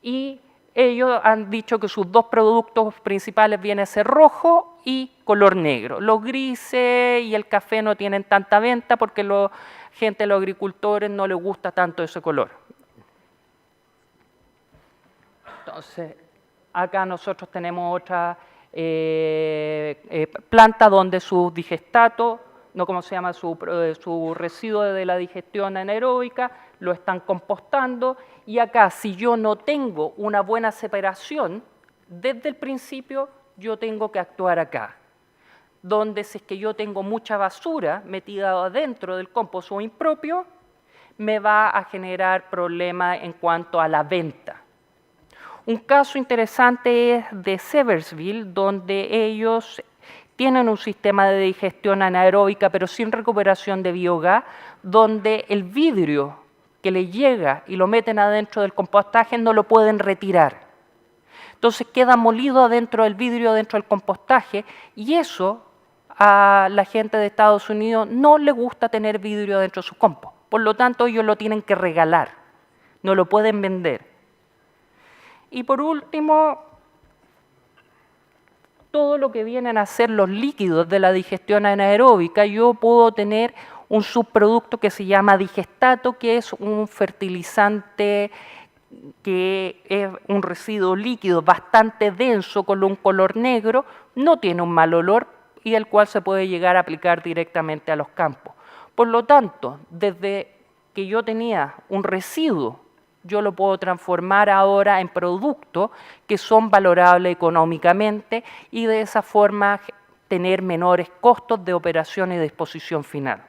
Y ellos han dicho que sus 2 productos principales vienen a ser rojo y color negro. Los grises y el café no tienen tanta venta porque los agricultores no les gusta tanto ese color. Entonces, acá nosotros tenemos otra planta donde su digestato, no como se llama, su residuo de la digestión anaeróbica, lo están compostando. Y acá, si yo no tengo una buena separación, desde el principio yo tengo que actuar acá. Donde si es que yo tengo mucha basura metida adentro del compost o impropio, me va a generar problemas en cuanto a la venta. Un caso interesante es de Seversville, donde ellos tienen un sistema de digestión anaeróbica, pero sin recuperación de biogás, donde el vidrio que le llega y lo meten adentro del compostaje no lo pueden retirar. Entonces queda molido adentro del vidrio, dentro del compostaje, y eso a la gente de Estados Unidos no le gusta tener vidrio dentro de su compost. Por lo tanto, ellos lo tienen que regalar, no lo pueden vender. Y por último, todo lo que vienen a ser los líquidos de la digestión anaeróbica, yo puedo tener un subproducto que se llama digestato, que es un fertilizante que es un residuo líquido bastante denso con un color negro, no tiene un mal olor y el cual se puede llegar a aplicar directamente a los campos. Por lo tanto, desde que yo tenía un residuo, yo lo puedo transformar ahora en productos que son valorables económicamente y de esa forma tener menores costos de operación y de disposición final.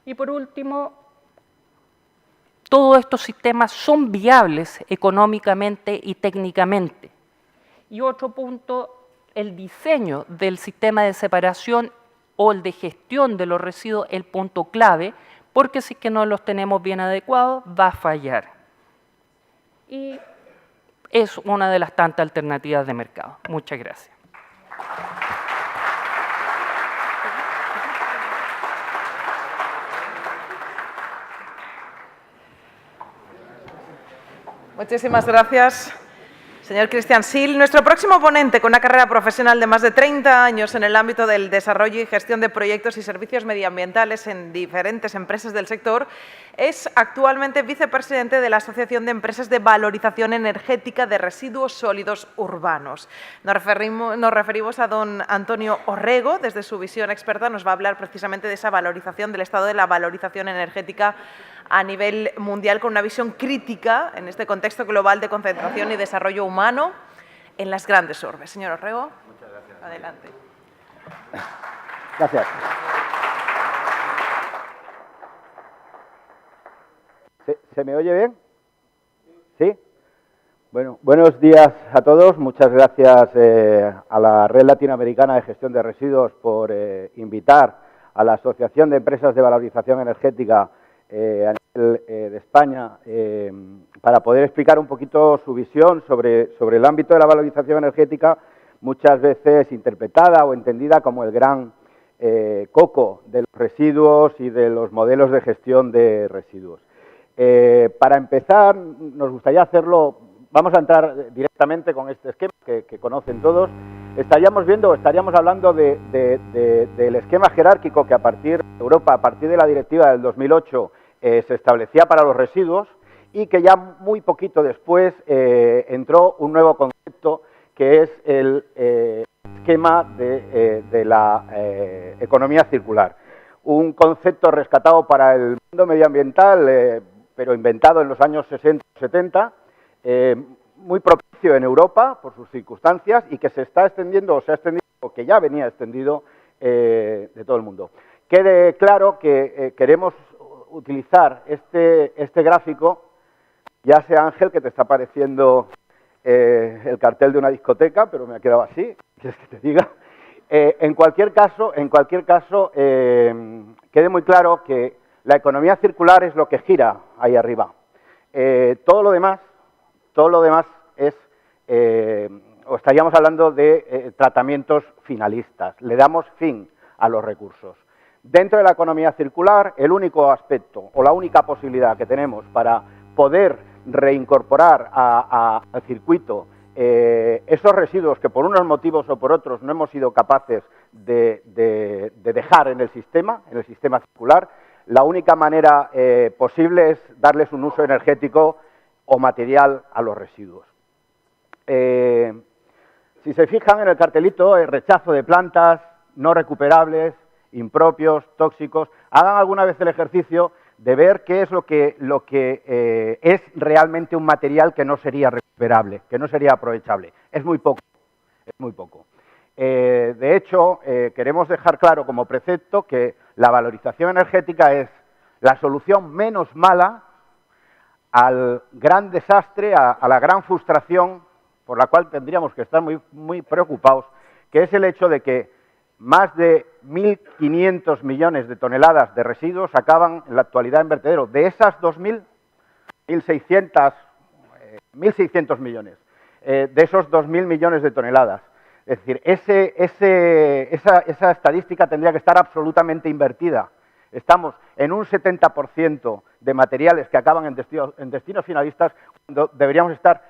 Y por último, todos estos sistemas son viables económicamente y técnicamente. Y otro punto, el diseño del sistema de separación o el de gestión de los residuos es el punto clave, porque si es que no los tenemos bien adecuados, va a fallar. Y es una de las tantas alternativas de mercado. Muchas gracias. Muchísimas gracias, señor Christian Sil. Nuestro próximo ponente, con una carrera profesional de más de 30 años en el ámbito del desarrollo y gestión de proyectos y servicios medioambientales en diferentes empresas del sector, es actualmente vicepresidente de la Asociación de Empresas de Valorización Energética de Residuos Sólidos Urbanos. Nos referimos a don Antonio Orrego. Desde su visión experta nos va a hablar precisamente de esa valorización, del estado de la valorización energética a nivel mundial, con una visión crítica en este contexto global de concentración y desarrollo humano en las grandes urbes. Señor Orrego, muchas gracias. Adelante. Gracias. ¿Se me oye bien? ¿Sí? Bueno, buenos días a todos. Muchas gracias a la Red Latinoamericana de Gestión de Residuos por invitar a la Asociación de Empresas de Valorización Energética a nivel de España para poder explicar un poquito su visión sobre el ámbito de la valorización energética, muchas veces interpretada o entendida como el gran coco de los residuos y de los modelos de gestión de residuos. Para empezar, nos gustaría hacerlo, vamos a entrar directamente con este esquema que conocen todos. Estaríamos hablando del esquema jerárquico que a partir de Europa, a partir de la directiva del 2008, se establecía para los residuos y que ya muy poquito después entró un nuevo concepto que es el esquema de la economía circular. Un concepto rescatado para el mundo medioambiental, pero inventado en los años 60-70, muy propicio en Europa por sus circunstancias y que se está extendiendo o se ha extendido o que ya venía extendido de todo el mundo. Quede claro que queremos utilizar este gráfico, ya sea Ángel, que te está apareciendo el cartel de una discoteca, pero me ha quedado así, quieres que te diga, En cualquier caso, quede muy claro que la economía circular es lo que gira ahí arriba. Todo lo demás es, o estaríamos hablando de tratamientos finalistas. Le damos fin a los recursos. Dentro de la economía circular, el único aspecto o la única posibilidad que tenemos para poder reincorporar al circuito esos residuos que por unos motivos o por otros no hemos sido capaces de dejar en el sistema circular, la única manera posible es darles un uso energético o material a los residuos. Si se fijan en el cartelito, el rechazo de plantas no recuperables, impropios, tóxicos, hagan alguna vez el ejercicio de ver qué es lo que es realmente un material que no sería recuperable, que no sería aprovechable. Es muy poco, es muy poco. De hecho, queremos dejar claro como precepto que la valorización energética es la solución menos mala al gran desastre, a la gran frustración por la cual tendríamos que estar muy preocupados, que es el hecho de que más de 1.500 millones de toneladas de residuos acaban en la actualidad en vertedero. De esas 1.600 millones, de esos 2.000 millones de toneladas. Es decir, esa estadística tendría que estar absolutamente invertida. Estamos en un 70% de materiales que acaban en destinos finalistas, cuando deberíamos estar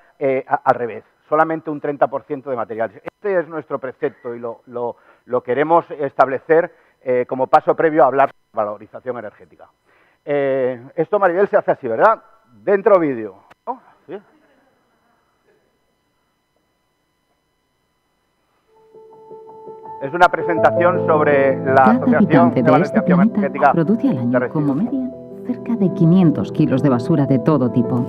al revés, solamente un 30% de materiales. Este es nuestro precepto y lo queremos establecer como paso previo a hablar de valorización energética. Esto, Maribel, se hace así, ¿verdad? Dentro vídeo, ¿no? ¿Sí? Es una presentación sobre la Asociación de Valorización Energética produce al año como media cerca de 500 kilos de basura de todo tipo.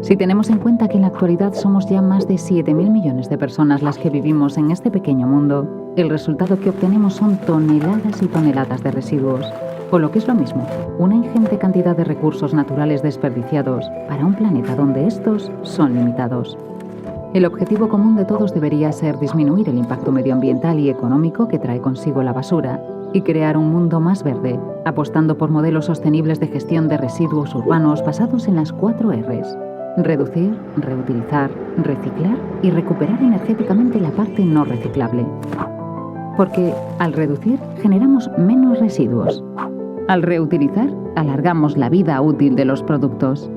Si tenemos en cuenta que en la actualidad somos ya más de 7.000 millones de personas las que vivimos en este pequeño mundo, el resultado que obtenemos son toneladas y toneladas de residuos, o lo que es lo mismo, una ingente cantidad de recursos naturales desperdiciados para un planeta donde estos son limitados. El objetivo común de todos debería ser disminuir el impacto medioambiental y económico que trae consigo la basura y crear un mundo más verde, apostando por modelos sostenibles de gestión de residuos urbanos basados en las 4 Rs: reducir, reutilizar, reciclar y recuperar energéticamente la parte no reciclable. Porque al reducir generamos menos residuos. Al reutilizar alargamos la vida útil de los productos.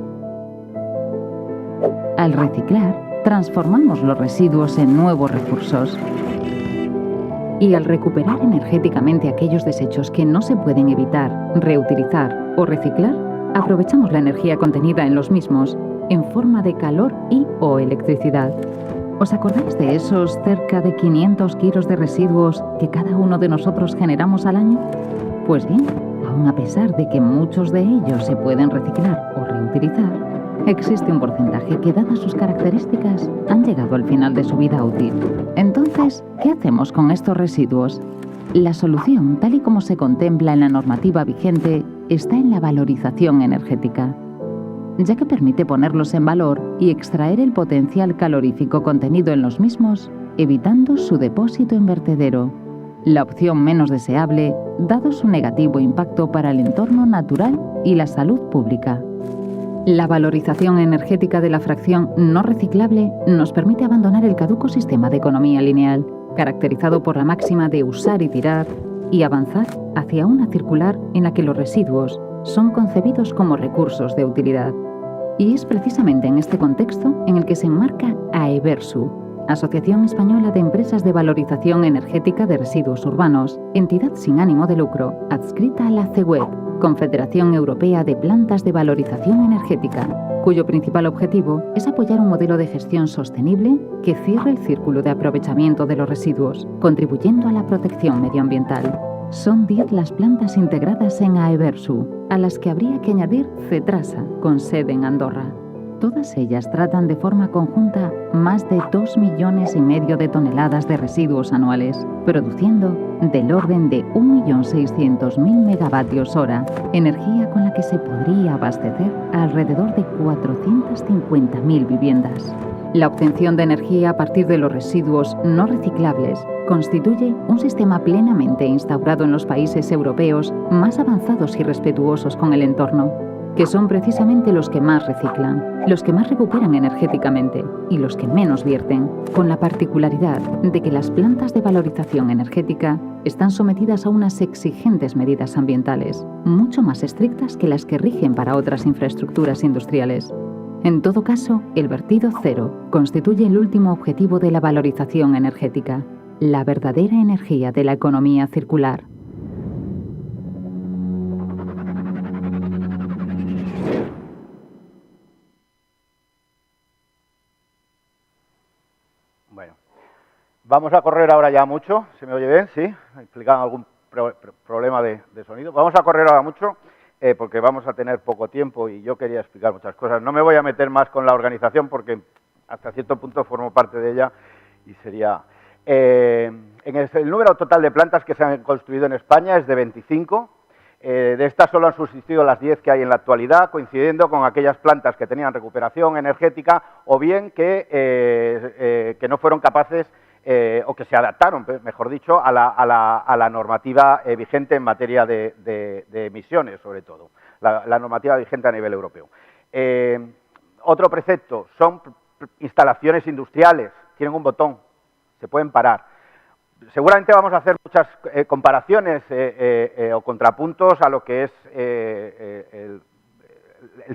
Al reciclar transformamos los residuos en nuevos recursos. Y al recuperar energéticamente aquellos desechos que no se pueden evitar, reutilizar o reciclar, aprovechamos la energía contenida en los mismos en forma de calor y/o electricidad. ¿Os acordáis de esos cerca de 500 kilos de residuos que cada uno de nosotros generamos al año? Pues bien, aun a pesar de que muchos de ellos se pueden reciclar o reutilizar, existe un porcentaje que, dadas sus características, han llegado al final de su vida útil. Entonces, ¿qué hacemos con estos residuos? La solución, tal y como se contempla en la normativa vigente, está en la valorización energética, ya que permite ponerlos en valor y extraer el potencial calorífico contenido en los mismos, evitando su depósito en vertedero, la opción menos deseable, dado su negativo impacto para el entorno natural y la salud pública. La valorización energética de la fracción no reciclable nos permite abandonar el caduco sistema de economía lineal, caracterizado por la máxima de usar y tirar, y avanzar hacia una circular en la que los residuos son concebidos como recursos de utilidad. Y es precisamente en este contexto en el que se enmarca AEVERSU, Asociación Española de Empresas de Valorización Energética de Residuos Urbanos, entidad sin ánimo de lucro, adscrita a la CEWEB, Confederación Europea de Plantas de Valorización Energética, cuyo principal objetivo es apoyar un modelo de gestión sostenible que cierre el círculo de aprovechamiento de los residuos, contribuyendo a la protección medioambiental. Son 10 las plantas integradas en AEVERSU, a las que habría que añadir Cetrasa, con sede en Andorra. Todas ellas tratan de forma conjunta más de 2,5 millones de toneladas de residuos anuales, produciendo del orden de 1.600.000 megavatios hora, energía con la que se podría abastecer a alrededor de 450.000 viviendas. La obtención de energía a partir de los residuos no reciclables constituye un sistema plenamente instaurado en los países europeos más avanzados y respetuosos con el entorno, que son precisamente los que más reciclan, los que más recuperan energéticamente y los que menos vierten, con la particularidad de que las plantas de valorización energética están sometidas a unas exigentes medidas ambientales, mucho más estrictas que las que rigen para otras infraestructuras industriales. En todo caso, el vertido cero constituye el último objetivo de la valorización energética, la verdadera energía de la economía circular. Bueno, vamos a correr ahora ya mucho. ¿Se me oye bien? ¿Sí? ¿Explican algún problema de sonido? Vamos a correr ahora mucho porque vamos a tener poco tiempo y yo quería explicar muchas cosas. No me voy a meter más con la organización porque hasta cierto punto formo parte de ella y sería... el número total de plantas que se han construido en España es de 25. De estas solo han subsistido las 10 que hay en la actualidad, coincidiendo con aquellas plantas que tenían recuperación energética o bien que no fueron capaces o que se adaptaron, mejor dicho, a la normativa vigente en materia de emisiones, sobre todo, la normativa vigente a nivel europeo. Otro precepto son instalaciones industriales, tienen un botón, se pueden parar. Seguramente vamos a hacer muchas comparaciones o contrapuntos a lo que es el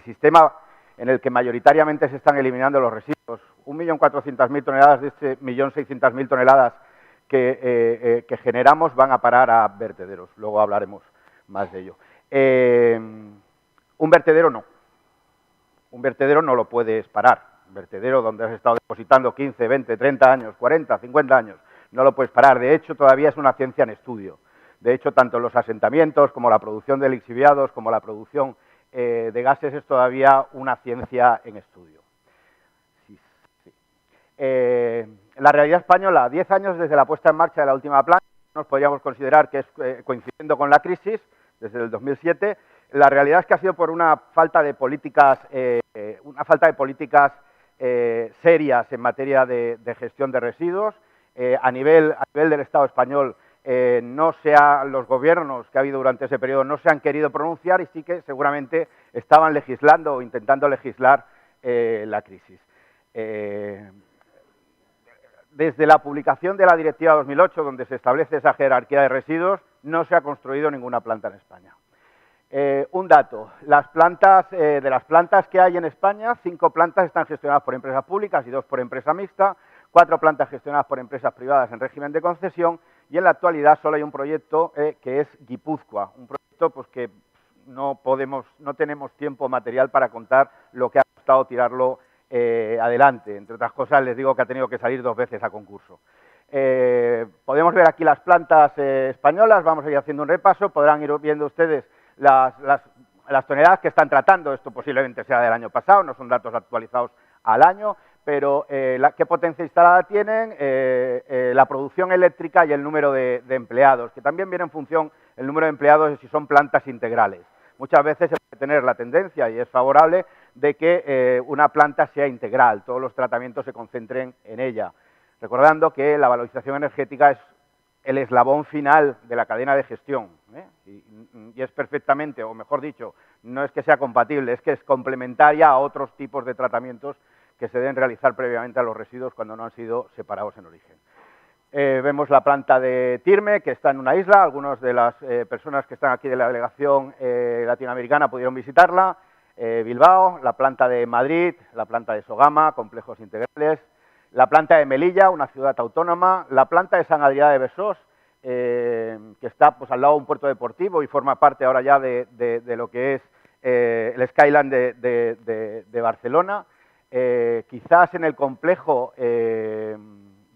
sistema en el que mayoritariamente se están eliminando los residuos. 1.400.000 toneladas de este 1.600.000 toneladas que generamos van a parar a vertederos. Luego hablaremos más de ello. Un vertedero no. Un vertedero no lo puedes parar. Un vertedero donde has estado depositando 15, 20, 30 años, 40, 50 años, no lo puedes parar. De hecho, todavía es una ciencia en estudio. De hecho, tanto los asentamientos como la producción de lixiviados, como la producción de gases es todavía una ciencia en estudio. Sí. La realidad española, 10 años desde la puesta en marcha de la última planta, nos podríamos considerar que es coincidiendo con la crisis, desde el 2007, la realidad es que ha sido por una falta de políticas, serias en materia de gestión de residuos. A nivel del Estado español, los gobiernos que ha habido durante ese periodo no se han querido pronunciar y sí que seguramente estaban legislando o intentando legislar la crisis. Desde la publicación de la Directiva 2008, donde se establece esa jerarquía de residuos, no se ha construido ninguna planta en España. Un dato, de las plantas que hay en España, 5 plantas están gestionadas por empresas públicas y 2 por empresa mixta, 4 plantas gestionadas por empresas privadas en régimen de concesión y en la actualidad solo hay un proyecto que es Guipúzcoa, un proyecto pues, que no tenemos tiempo material para contar lo que ha costado tirarlo adelante. Entre otras cosas les digo que ha tenido que salir 2 veces a concurso. Podemos ver aquí las plantas españolas, vamos a ir haciendo un repaso, podrán ir viendo ustedes las toneladas que están tratando, esto posiblemente sea del año pasado, no son datos actualizados al año, pero qué potencia instalada tienen, la producción eléctrica y el número de empleados, que también viene en función el número de empleados de si son plantas integrales. Muchas veces se puede tener la tendencia, y es favorable, de que una planta sea integral, todos los tratamientos se concentren en ella, recordando que la valorización energética es el eslabón final de la cadena de gestión, y es perfectamente, o mejor dicho, no es que sea compatible, es que es complementaria a otros tipos de tratamientos que se deben realizar previamente a los residuos cuando no han sido separados en origen. Vemos la planta de Tirme, que está en una isla, algunas de las personas que están aquí de la delegación latinoamericana pudieron visitarla, Bilbao, la planta de Madrid, la planta de Sogama, complejos integrales, la planta de Melilla, una ciudad autónoma, la planta de San Adrià de Besòs, que está pues, al lado de un puerto deportivo y forma parte ahora ya de lo que es el Skyline de Barcelona, quizás en el complejo de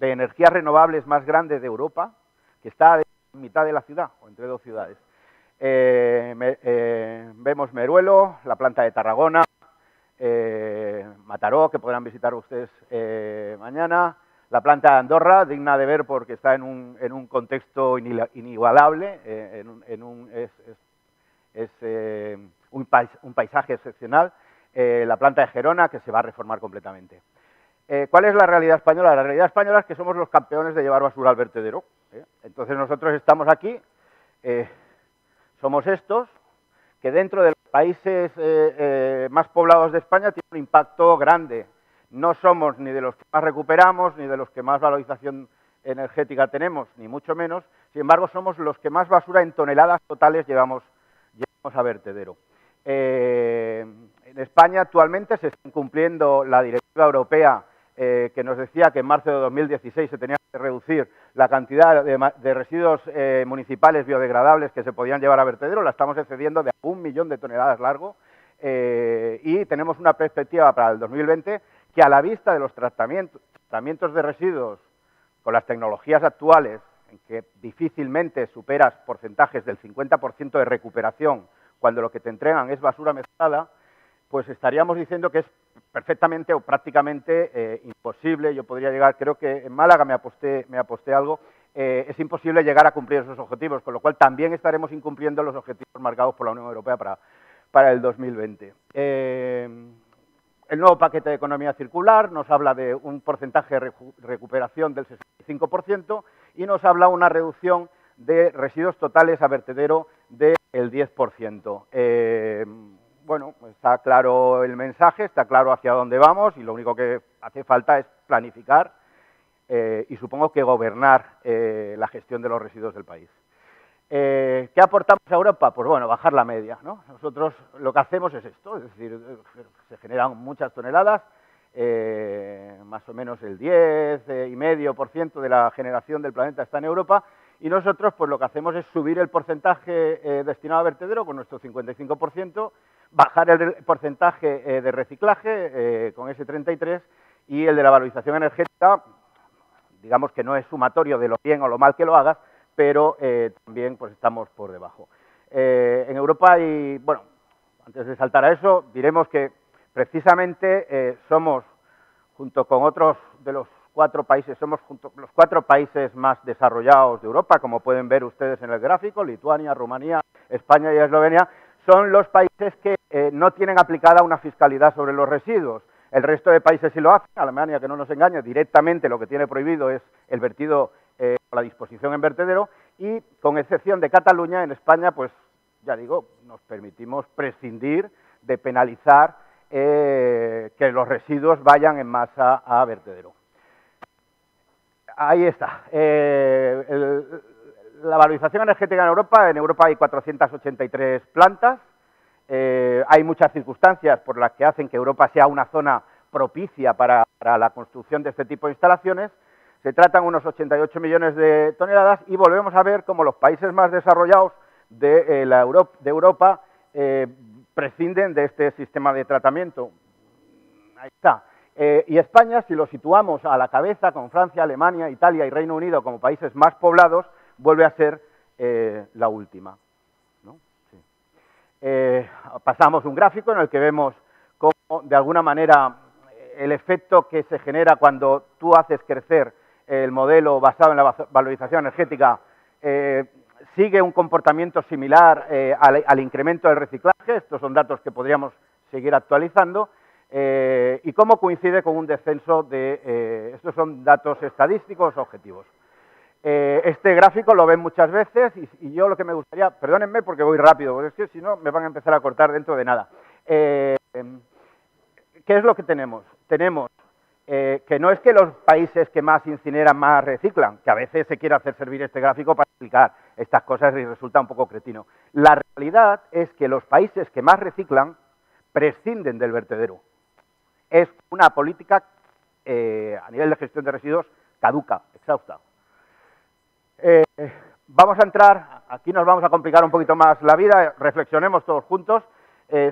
energías renovables más grande de Europa, que está en mitad de la ciudad, o entre 2 ciudades. Vemos Meruelo, la planta de Tarragona, Mataró, que podrán visitar ustedes mañana, la planta de Andorra, digna de ver porque está en un contexto inigualable, es un paisaje excepcional, la planta de Gerona, que se va a reformar completamente. ¿Cuál es la realidad española? La realidad española es que somos los campeones de llevar basura al vertedero. Entonces nosotros estamos aquí, somos estos, que dentro de los países más poblados de España tiene un impacto grande. No somos ni de los que más recuperamos, ni de los que más valorización energética tenemos, ni mucho menos. Sin embargo, somos los que más basura en toneladas totales llevamos a vertedero. En España actualmente se está incumpliendo la directiva europea que nos decía que en marzo de 2016 se tenía que reducir la cantidad de residuos municipales biodegradables que se podían llevar a vertedero. La estamos excediendo de 1 millón de toneladas largo y tenemos una perspectiva para el 2020 que, a la vista de los tratamientos de residuos con las tecnologías actuales, en que difícilmente superas porcentajes del 50% de recuperación cuando lo que te entregan es basura mezclada, pues estaríamos diciendo que es perfectamente o prácticamente imposible. Yo podría llegar, creo que en Málaga me aposté algo, es imposible llegar a cumplir esos objetivos, con lo cual también estaremos incumpliendo los objetivos marcados por la Unión Europea para el 2020. El nuevo paquete de economía circular nos habla de un porcentaje de recuperación del 65% y nos habla de una reducción de residuos totales a vertedero del 10%. Bueno, está claro el mensaje, está claro hacia dónde vamos y lo único que hace falta es planificar y supongo que gobernar la gestión de los residuos del país. ¿Qué aportamos a Europa? Pues bueno, bajar la media, ¿no? Nosotros lo que hacemos es esto, es decir, se generan muchas toneladas, más o menos el 10,5% de la generación del planeta está en Europa, y nosotros pues lo que hacemos es subir el porcentaje destinado a vertedero con nuestro 55%, bajar el porcentaje de reciclaje con ese 33%, y el de la valorización energética, digamos que no es sumatorio de lo bien o lo mal que lo hagas, pero también pues estamos por debajo. En Europa hay, bueno, antes de saltar a eso, diremos que precisamente somos, junto con otros de los 4 países, somos los 4 países más desarrollados de Europa, como pueden ver ustedes en el gráfico: Lituania, Rumanía, España y Eslovenia, son los países que no tienen aplicada una fiscalidad sobre los residuos. El resto de países sí lo hacen. Alemania, que no nos engañe, directamente lo que tiene prohibido es el vertido o la disposición en vertedero, y con excepción de Cataluña, en España, pues ya digo, nos permitimos prescindir de penalizar que los residuos vayan en masa a vertedero. Ahí está. La valorización energética en Europa hay 483 plantas. Hay muchas circunstancias por las que hacen que Europa sea una zona propicia para la construcción de este tipo de instalaciones. Se tratan unos 88 millones de toneladas y volvemos a ver cómo los países más desarrollados de Europa prescinden de este sistema de tratamiento. Ahí está. Y España, si lo situamos a la cabeza con Francia, Alemania, Italia y Reino Unido como países más poblados, vuelve a ser la última, ¿no? Sí. Pasamos un gráfico en el que vemos cómo, de alguna manera, el efecto que se genera cuando tú haces crecer el modelo basado en la valorización energética sigue un comportamiento similar al incremento del reciclaje. Estos son datos que podríamos seguir actualizando. Y cómo coincide con un descenso de... estos son datos estadísticos objetivos. Este gráfico lo ven muchas veces y yo lo que me gustaría... Perdónenme porque voy rápido, porque es que si no me van a empezar a cortar dentro de nada. ¿Qué es lo que tenemos? Tenemos que no es que los países que más incineran más reciclan, que a veces se quiere hacer servir este gráfico para explicar estas cosas y resulta un poco cretino. La realidad es que los países que más reciclan prescinden del vertedero. Es una política a nivel de gestión de residuos caduca, exhausta. Vamos a entrar, aquí nos vamos a complicar un poquito más la vida, reflexionemos todos juntos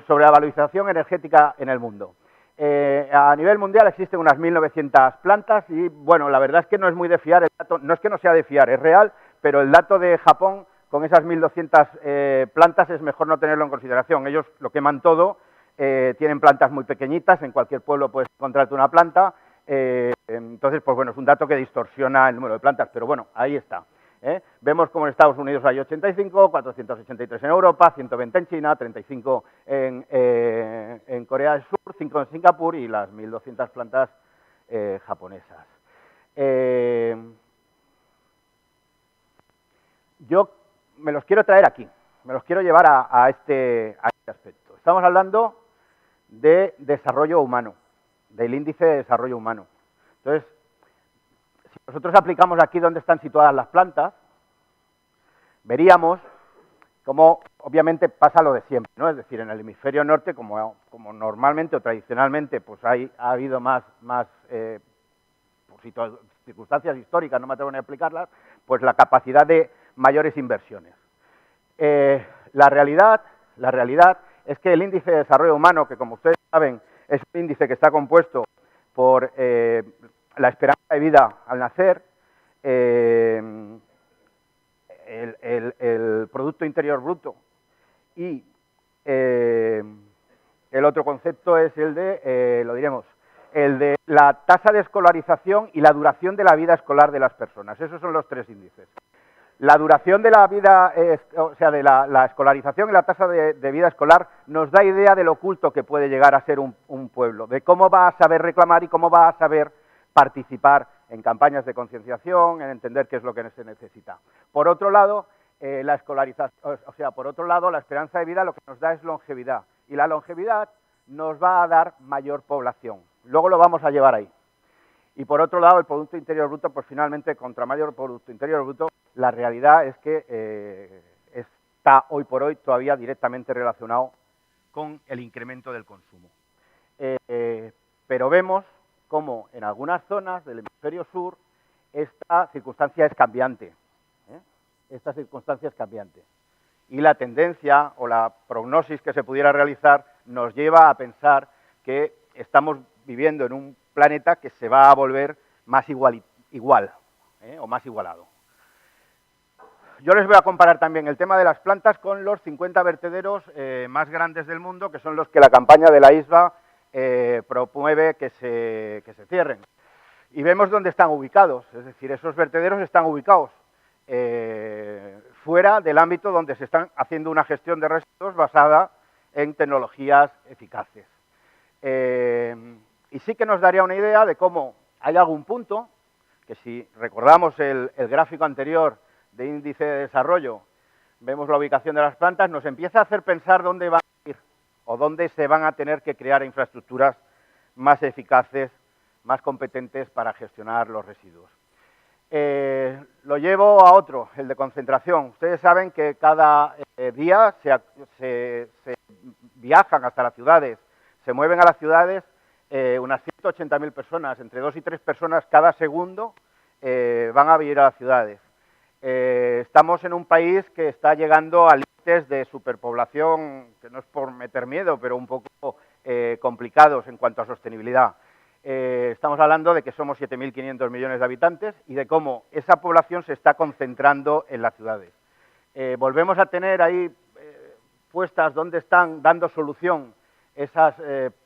sobre la valorización energética en el mundo. A nivel mundial existen unas 1.900 plantas y, bueno, la verdad es que no es muy de fiar el dato, no es que no sea de fiar, es real, pero el dato de Japón con esas 1.200 plantas es mejor no tenerlo en consideración. Ellos lo queman todo, tienen plantas muy pequeñitas, en cualquier pueblo puedes encontrarte una planta, entonces, pues bueno, es un dato que distorsiona el número de plantas, pero bueno, ahí está. Vemos como en Estados Unidos hay 85, 483 en Europa, 120 en China, 35 en Corea del Sur, 5 en Singapur y las 1.200 plantas japonesas. Yo me los quiero traer aquí, me los quiero llevar a este aspecto. Estamos hablando de desarrollo humano, del índice de desarrollo humano. Entonces, si nosotros aplicamos aquí donde están situadas las plantas, veríamos cómo obviamente pasa lo de siempre, ¿no? Es decir, en el hemisferio norte, como normalmente o tradicionalmente, pues ha habido más por circunstancias históricas, no me atrevo ni a explicarlas, pues la capacidad de mayores inversiones. La realidad es que el índice de desarrollo humano, que como ustedes saben, es un índice que está compuesto por la esperanza de vida al nacer, el Producto Interior Bruto y el otro concepto es el de, el de la tasa de escolarización y la duración de la vida escolar de las personas. Esos son los tres índices. La duración de la vida, o sea, de la escolarización y la tasa de vida escolar nos da idea de lo oculto que puede llegar a ser un pueblo, de cómo va a saber reclamar y cómo va a saber participar en campañas de concienciación, en entender qué es lo que se necesita. Por otro lado, la esperanza de vida lo que nos da es longevidad, y la longevidad nos va a dar mayor población. Luego lo vamos a llevar ahí. Y por otro lado, el Producto Interior Bruto, pues finalmente, contra mayor Producto Interior Bruto, la realidad es que está hoy por hoy todavía directamente relacionado con el incremento del consumo. Pero vemos cómo en algunas zonas del hemisferio sur esta circunstancia es cambiante. Esta circunstancia es cambiante. Y la tendencia o la prognosis que se pudiera realizar nos lleva a pensar que estamos viviendo en un planeta que se va a volver más igual o más igualado. Yo les voy a comparar también el tema de las plantas con los 50 vertederos más grandes del mundo, que son los que la campaña de la ISBA promueve que se cierren. Y vemos dónde están ubicados, es decir, esos vertederos están ubicados fuera del ámbito donde se están haciendo una gestión de residuos basada en tecnologías eficaces. Y sí que nos daría una idea de cómo hay algún punto, que si recordamos el gráfico anterior de índice de desarrollo, vemos la ubicación de las plantas, nos empieza a hacer pensar dónde van a ir o dónde se van a tener que crear infraestructuras más eficaces, más competentes para gestionar los residuos. Lo llevo a otro, el de concentración. Ustedes saben que cada día se viajan hasta las ciudades, se mueven a las ciudades unas 180.000 personas, entre 2 y 3 personas cada segundo van a vivir a las ciudades. Estamos en un país que está llegando a límites de superpoblación, que no es por meter miedo, pero un poco complicados en cuanto a sostenibilidad. Estamos hablando de que somos 7.500 millones de habitantes y de cómo esa población se está concentrando en las ciudades. Volvemos a tener ahí puestas donde están dando solución esas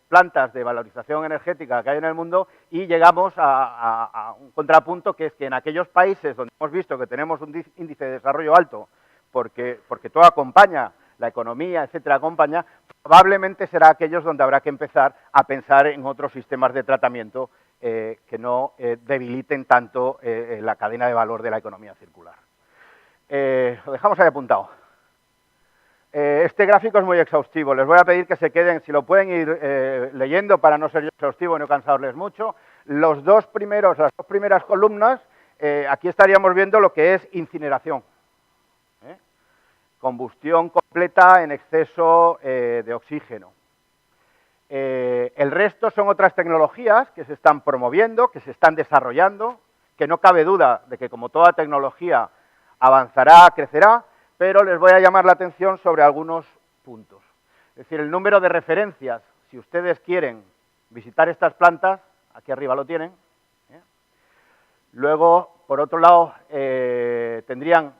plantas de valorización energética que hay en el mundo y llegamos a un contrapunto, que es que en aquellos países donde hemos visto que tenemos un índice de desarrollo alto porque todo acompaña, la economía, etcétera, acompaña, probablemente será aquellos donde habrá que empezar a pensar en otros sistemas de tratamiento que no debiliten tanto la cadena de valor de la economía circular. Lo dejamos ahí apuntado. Este gráfico es muy exhaustivo, les voy a pedir que se queden, si lo pueden ir leyendo para no ser yo exhaustivo y no cansarles mucho. Las dos primeras columnas, aquí estaríamos viendo lo que es incineración. Combustión completa en exceso de oxígeno. El resto son otras tecnologías que se están promoviendo, que se están desarrollando, que no cabe duda de que como toda tecnología avanzará, crecerá, pero les voy a llamar la atención sobre algunos puntos. Es decir, el número de referencias, si ustedes quieren visitar estas plantas, aquí arriba lo tienen. Luego, por otro lado, tendrían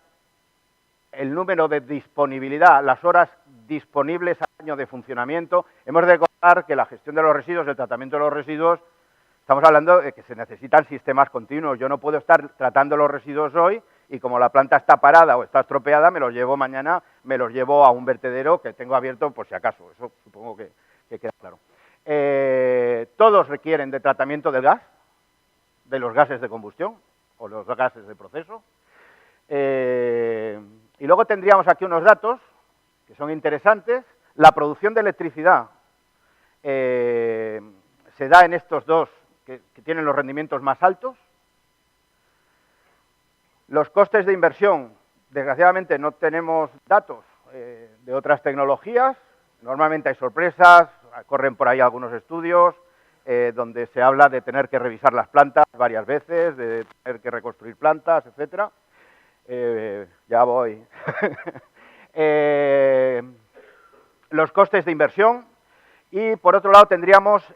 el número de disponibilidad, las horas disponibles al año de funcionamiento. Hemos de recordar que la gestión de los residuos, el tratamiento de los residuos, estamos hablando de que se necesitan sistemas continuos. Yo no puedo estar tratando los residuos hoy y como la planta está parada o está estropeada, me los llevo mañana, me los llevo a un vertedero que tengo abierto por si acaso. Eso supongo que queda claro. Todos requieren de tratamiento del gas, de los gases de combustión o los gases de proceso. Y luego tendríamos aquí unos datos que son interesantes. La producción de electricidad se da en estos dos que tienen los rendimientos más altos. Los costes de inversión, desgraciadamente no tenemos datos de otras tecnologías. Normalmente hay sorpresas, corren por ahí algunos estudios donde se habla de tener que revisar las plantas varias veces, de tener que reconstruir plantas, etcétera. Ya voy. Los costes de inversión y, por otro lado, tendríamos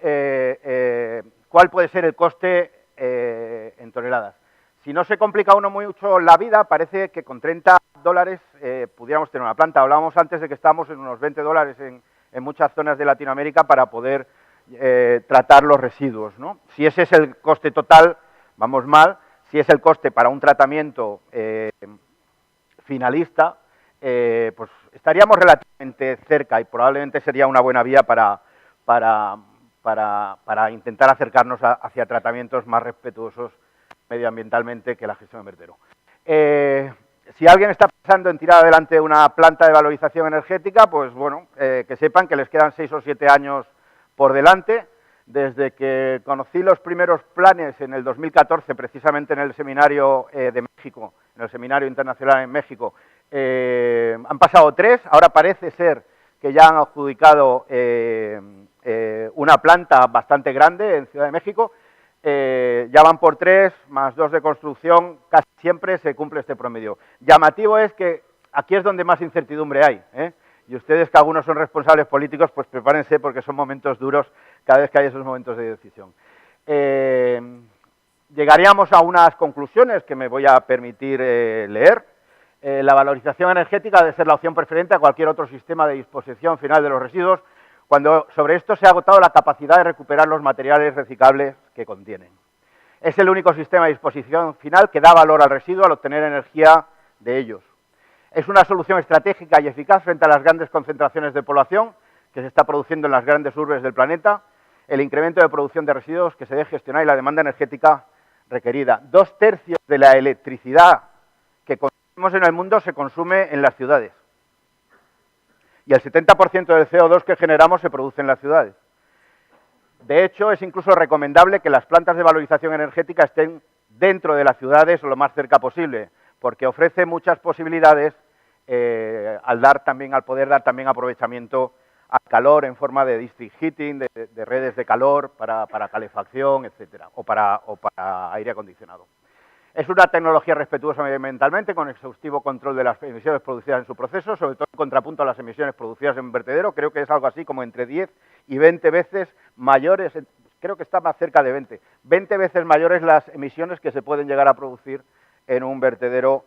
cuál puede ser el coste en toneladas. Si no se complica uno mucho la vida, parece que con $30 pudiéramos tener una planta. Hablábamos antes de que estamos en unos $20 en muchas zonas de Latinoamérica para poder tratar los residuos, ¿no? Si ese es el coste total, vamos mal. Si es el coste para un tratamiento finalista, pues estaríamos relativamente cerca y probablemente sería una buena vía para intentar acercarnos hacia tratamientos más respetuosos medioambientalmente que la gestión de vertedero. Si alguien está pensando en tirar adelante una planta de valorización energética, pues bueno, que sepan que les quedan 6 o 7 años por delante. Desde que conocí los primeros planes en el 2014, precisamente en el seminario de México, en el seminario internacional en México, han pasado 3, ahora parece ser que ya han adjudicado una planta bastante grande en Ciudad de México, ya van por 3, más 2 de construcción, casi siempre se cumple este promedio. Llamativo es que aquí es donde más incertidumbre hay, y ustedes, que algunos son responsables políticos, pues prepárense porque son momentos duros cada vez que hay esos momentos de decisión. Llegaríamos a unas conclusiones que me voy a permitir leer. La valorización energética debe ser la opción preferente a cualquier otro sistema de disposición final de los residuos, cuando sobre esto se ha agotado la capacidad de recuperar los materiales reciclables que contienen. Es el único sistema de disposición final que da valor al residuo al obtener energía de ellos. Es una solución estratégica y eficaz frente a las grandes concentraciones de población que se está produciendo en las grandes urbes del planeta, el incremento de producción de residuos que se debe gestionar y la demanda energética requerida. 2/3 de la electricidad que consumimos en el mundo se consume en las ciudades. Y el 70% del CO2 que generamos se produce en las ciudades. De hecho, es incluso recomendable que las plantas de valorización energética estén dentro de las ciudades o lo más cerca posible, porque ofrece muchas posibilidades al poder dar también aprovechamiento al calor en forma de district heating, de redes de calor para calefacción, etcétera, o para aire acondicionado. Es una tecnología respetuosa medioambientalmente, con exhaustivo control de las emisiones producidas en su proceso, sobre todo en contrapunto a las emisiones producidas en un vertedero. Creo que es algo así como entre 10 y 20 veces mayores, creo que está más cerca de 20 veces mayores las emisiones que se pueden llegar a producir en un vertedero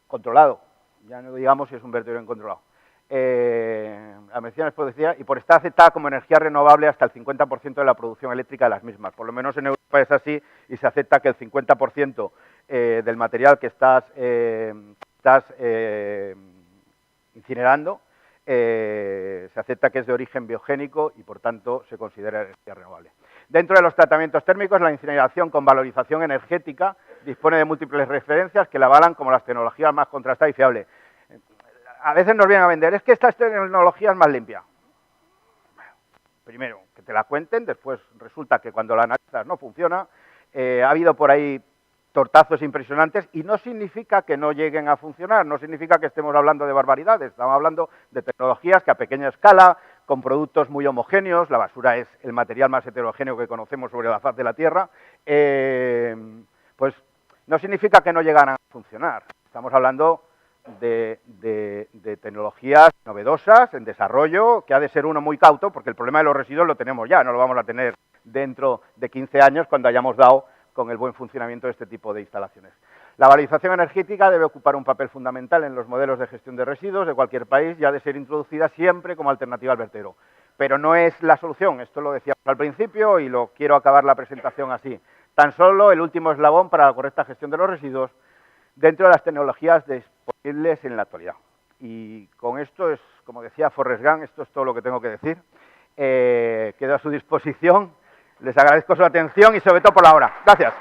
controlado. Ya no digamos si es un vertedero incontrolado. Las emisiones producidas, y por estar aceptada como energía renovable hasta el 50% de la producción eléctrica de las mismas. Por lo menos en Europa es así y se acepta que el 50% del material que estás incinerando se acepta que es de origen biogénico y por tanto se considera energía renovable. Dentro de los tratamientos térmicos, la incineración con valorización energética dispone de múltiples referencias que la avalan como las tecnologías más contrastadas y fiables. A veces nos vienen a vender, es que esta tecnología es más limpia. Primero, que te la cuenten, después resulta que cuando la analizas no funciona. Ha habido por ahí tortazos impresionantes y no significa que no lleguen a funcionar, no significa que estemos hablando de barbaridades, estamos hablando de tecnologías que a pequeña escala, con productos muy homogéneos, la basura es el material más heterogéneo que conocemos sobre la faz de la Tierra, pues no significa que no llegan a funcionar. Estamos hablando de tecnologías novedosas, en desarrollo, que ha de ser uno muy cauto, porque el problema de los residuos lo tenemos ya, no lo vamos a tener dentro de 15 años cuando hayamos dado con el buen funcionamiento de este tipo de instalaciones. La valorización energética debe ocupar un papel fundamental en los modelos de gestión de residuos de cualquier país y ha de ser introducida siempre como alternativa al vertedero. Pero no es la solución, esto lo decíamos al principio y lo quiero acabar la presentación así. Tan solo el último eslabón para la correcta gestión de los residuos dentro de las tecnologías disponibles en la actualidad. Y con esto es, como decía Forrest Gump, esto es todo lo que tengo que decir. Quedo a su disposición. Les agradezco su atención y sobre todo por la hora. Gracias.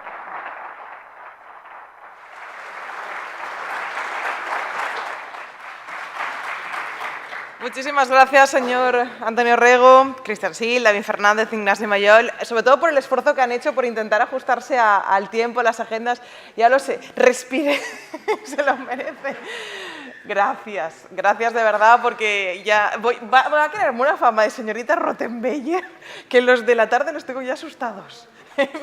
Muchísimas gracias, señor Antonio Rego, Cristian Sil, David Fernández, Ignacio Mayol, sobre todo por el esfuerzo que han hecho por intentar ajustarse al tiempo, las agendas. Ya lo sé, respire, se lo merece. Gracias, gracias de verdad, porque ya voy a crearme una fama de señorita Rottenmeier, que los de la tarde los tengo ya asustados.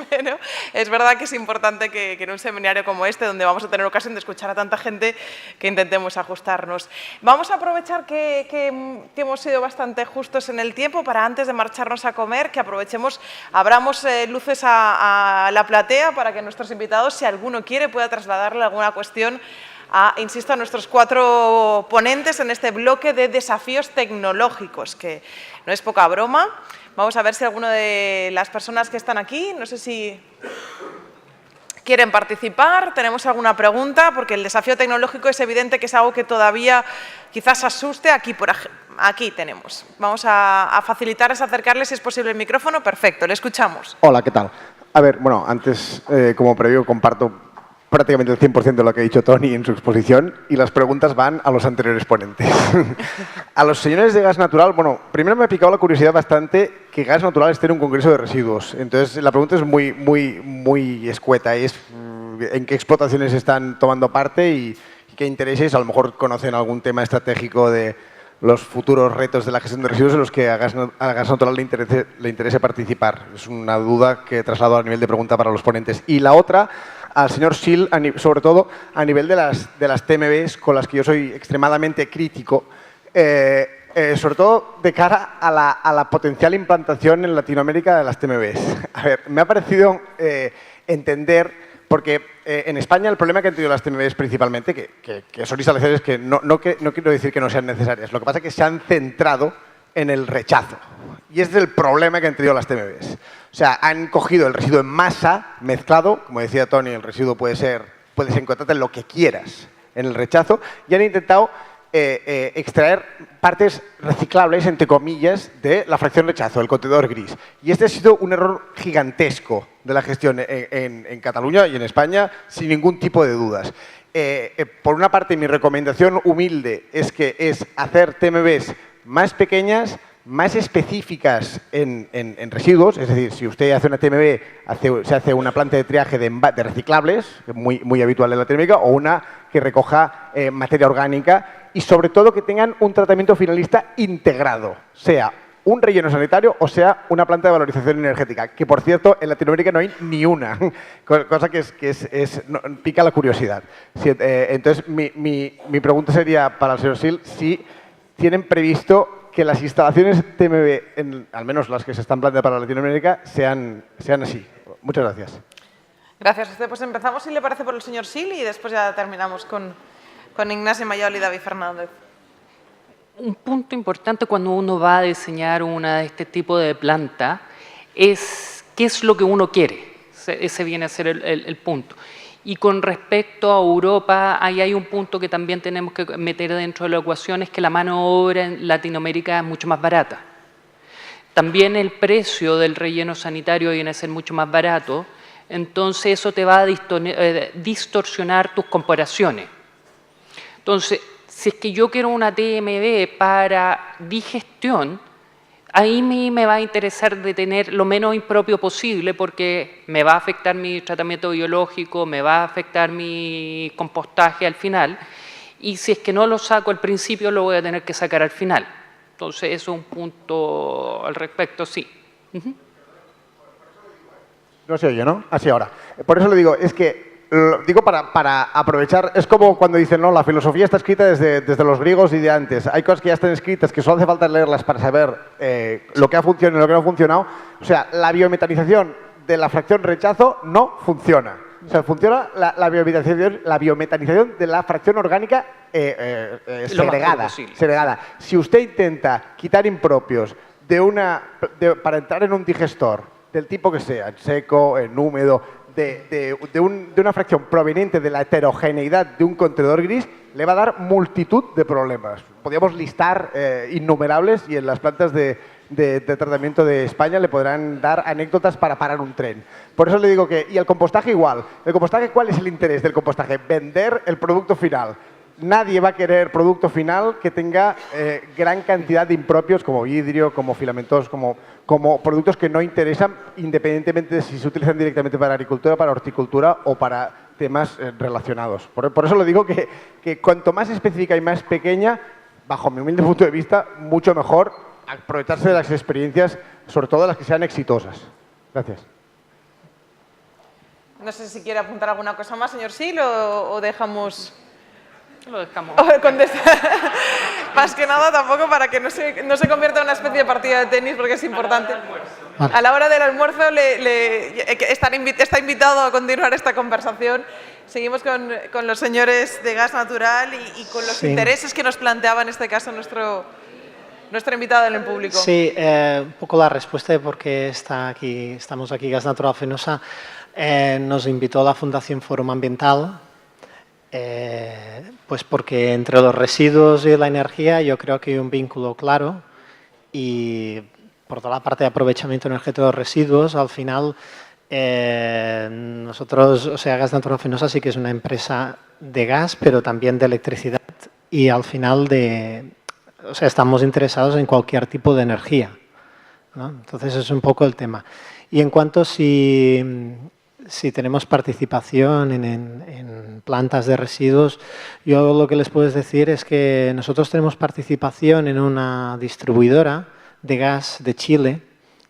Pero es verdad que es importante que en un seminario como este, donde vamos a tener ocasión de escuchar a tanta gente, que intentemos ajustarnos. Vamos a aprovechar que hemos sido bastante justos en el tiempo para, antes de marcharnos a comer, que aprovechemos, abramos luces a la platea para que nuestros invitados, si alguno quiere, pueda trasladarle alguna cuestión insisto, a nuestros 4 ponentes en este bloque de desafíos tecnológicos, que no es poca broma. Vamos a ver si alguno de las personas que están aquí, no sé si quieren participar, tenemos alguna pregunta, porque el desafío tecnológico es evidente que es algo que todavía quizás asuste. Aquí tenemos. Vamos a facilitarles, acercarles, si es posible, el micrófono. Perfecto, le escuchamos. Hola, ¿qué tal? A ver, bueno, antes, como previo, comparto prácticamente el 100% de lo que ha dicho Tony en su exposición, y las preguntas van a los anteriores ponentes. A los señores de Gas Natural, bueno, primero me ha picado la curiosidad bastante que Gas Natural esté en un congreso de residuos. Entonces, la pregunta es muy escueta, es en qué explotaciones están tomando parte y qué intereses. A lo mejor conocen algún tema estratégico de los futuros retos de la gestión de residuos en los que a Gas Natural le interese participar. Es una duda que traslado a nivel de pregunta para los ponentes. Y la otra, al señor Sil, sobre todo a nivel de las TMBs, con las que yo soy extremadamente crítico, sobre todo de cara a la potencial implantación en Latinoamérica de las TMBs. A ver, me ha parecido entender, porque en España el problema que han tenido las TMBs principalmente, que son instalaciones que no quiero decir que no sean necesarias, lo que pasa es que se han centrado en el rechazo. Y ese es el problema que han tenido las TMBs. O sea, han cogido el residuo en masa, mezclado, como decía Tony, el residuo puedes encontrarte lo que quieras en el rechazo, y han intentado extraer partes reciclables, entre comillas, de la fracción rechazo, el contenedor gris. Y este ha sido un error gigantesco de la gestión en Cataluña y en España, sin ningún tipo de dudas. Por una parte, mi recomendación humilde es hacer TMBs más pequeñas, más específicas en residuos. Es decir, si usted hace una TMB, se hace una planta de triaje de reciclables, muy habitual en Latinoamérica, o una que recoja materia orgánica, y sobre todo que tengan un tratamiento finalista integrado, sea un relleno sanitario o sea una planta de valorización energética, que por cierto en Latinoamérica no hay ni una, cosa que pica la curiosidad. Entonces mi pregunta sería para el señor Sil, si tienen previsto que las instalaciones TMB, al menos las que se están planteando para Latinoamérica, sean así. Muchas gracias. Gracias a usted. Pues empezamos, si le parece, por el señor Sil, y después ya terminamos con Ignacio Mayol y David Fernández. Un punto importante cuando uno va a diseñar una de este tipo de planta es qué es lo que uno quiere. Ese viene a ser el punto. Y con respecto a Europa, ahí hay un punto que también tenemos que meter dentro de la ecuación, es que la mano de obra en Latinoamérica es mucho más barata. También el precio del relleno sanitario viene a ser mucho más barato, entonces eso te va a distorsionar tus comparaciones. Entonces, si es que yo quiero una TMB para digestión, ahí me va a interesar de tener lo menos impropio posible, porque me va a afectar mi tratamiento biológico, me va a afectar mi compostaje al final, y si es que no lo saco al principio, lo voy a tener que sacar al final. Entonces, eso es un punto al respecto, sí. No se oye, ¿no? Así ahora. Por eso le digo, es que digo para aprovechar, es como cuando dicen, no, la filosofía está escrita desde los griegos y de antes. Hay cosas que ya están escritas, que solo hace falta leerlas para saber lo que ha funcionado y lo que no ha funcionado. O sea, la biometanización de la fracción rechazo no funciona. O sea, funciona la biometanización de la fracción orgánica segregada. Si usted intenta quitar impropios para entrar en un digestor, del tipo que sea, en seco, en húmedo, de una fracción proveniente de la heterogeneidad de un contenedor gris, le va a dar multitud de problemas. Podríamos listar innumerables, y en las plantas de de tratamiento de España le podrán dar anécdotas para parar un tren. Por eso le digo que, y el compostaje igual. ¿El compostaje cuál es el interés del compostaje? Vender el producto final. Nadie va a querer producto final que tenga gran cantidad de impropios como vidrio, como filamentos, como productos que no interesan independientemente de si se utilizan directamente para agricultura, para horticultura o para temas relacionados. Por eso lo digo que cuanto más específica y más pequeña, bajo mi humilde punto de vista, mucho mejor aprovecharse de las experiencias, sobre todo las que sean exitosas. Gracias. No sé si quiere apuntar alguna cosa más, señor Sil, o dejamos... Lo dejamos. Más que nada tampoco para que no se convierta en una especie de partida de tenis, porque es importante. A la hora del almuerzo está invitado a continuar esta conversación. Seguimos con los señores de Gas Natural y con los intereses que nos planteaba en este caso nuestro invitado en el público. Sí, un poco la respuesta de por qué estamos aquí Gas Natural Fenosa. Nos invitó la Fundación Fórum Ambiental. Pues porque entre los residuos y la energía yo creo que hay un vínculo claro y por toda la parte de aprovechamiento energético de los residuos, al final nosotros, o sea, Gas Natural Fenosa sí que es una empresa de gas, pero también de electricidad y al final estamos interesados en cualquier tipo de energía, ¿no? Entonces es un poco el tema. Y en cuanto si tenemos participación en plantas de residuos, yo lo que les puedo decir es que nosotros tenemos participación en una distribuidora de gas de Chile,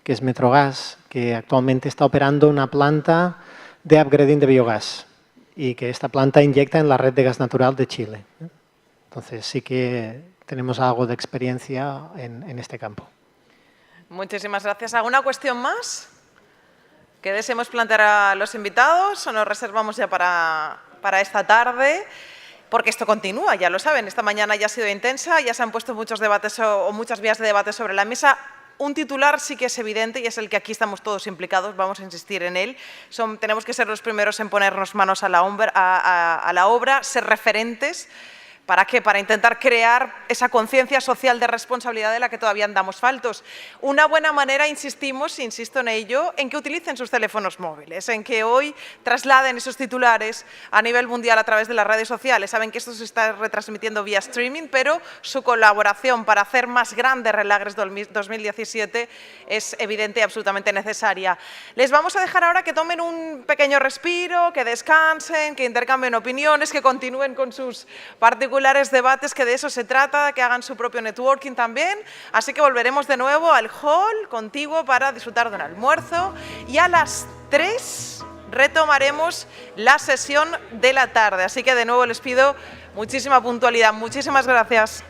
que es Metrogas, que actualmente está operando una planta de upgrading de biogás y que esta planta inyecta en la red de gas natural de Chile. Entonces sí que tenemos algo de experiencia en este campo. Muchísimas gracias. ¿Alguna cuestión más que deseemos plantear a los invitados o nos reservamos ya para esta tarde? Porque esto continúa, ya lo saben, esta mañana ya ha sido intensa, ya se han puesto muchos debates o muchas vías de debate sobre la mesa. Un titular sí que es evidente y es el que aquí estamos todos implicados, vamos a insistir en él. Tenemos que ser los primeros en ponernos manos a la obra, ser referentes. ¿Para qué? Para intentar crear esa conciencia social de responsabilidad de la que todavía andamos faltos. Una buena manera, insisto en ello, en que utilicen sus teléfonos móviles, en que hoy trasladen esos titulares a nivel mundial a través de las redes sociales. Saben que esto se está retransmitiendo vía streaming, pero su colaboración para hacer más grande Relagres 2017 es evidente y absolutamente necesaria. Les vamos a dejar ahora que tomen un pequeño respiro, que descansen, que intercambien opiniones, que continúen con sus particulares debates, que de eso se trata, que hagan su propio networking también. Así que volveremos de nuevo al hall contiguo para disfrutar de un almuerzo y a las 3 retomaremos la sesión de la tarde. Así que de nuevo les pido muchísima puntualidad. Muchísimas gracias.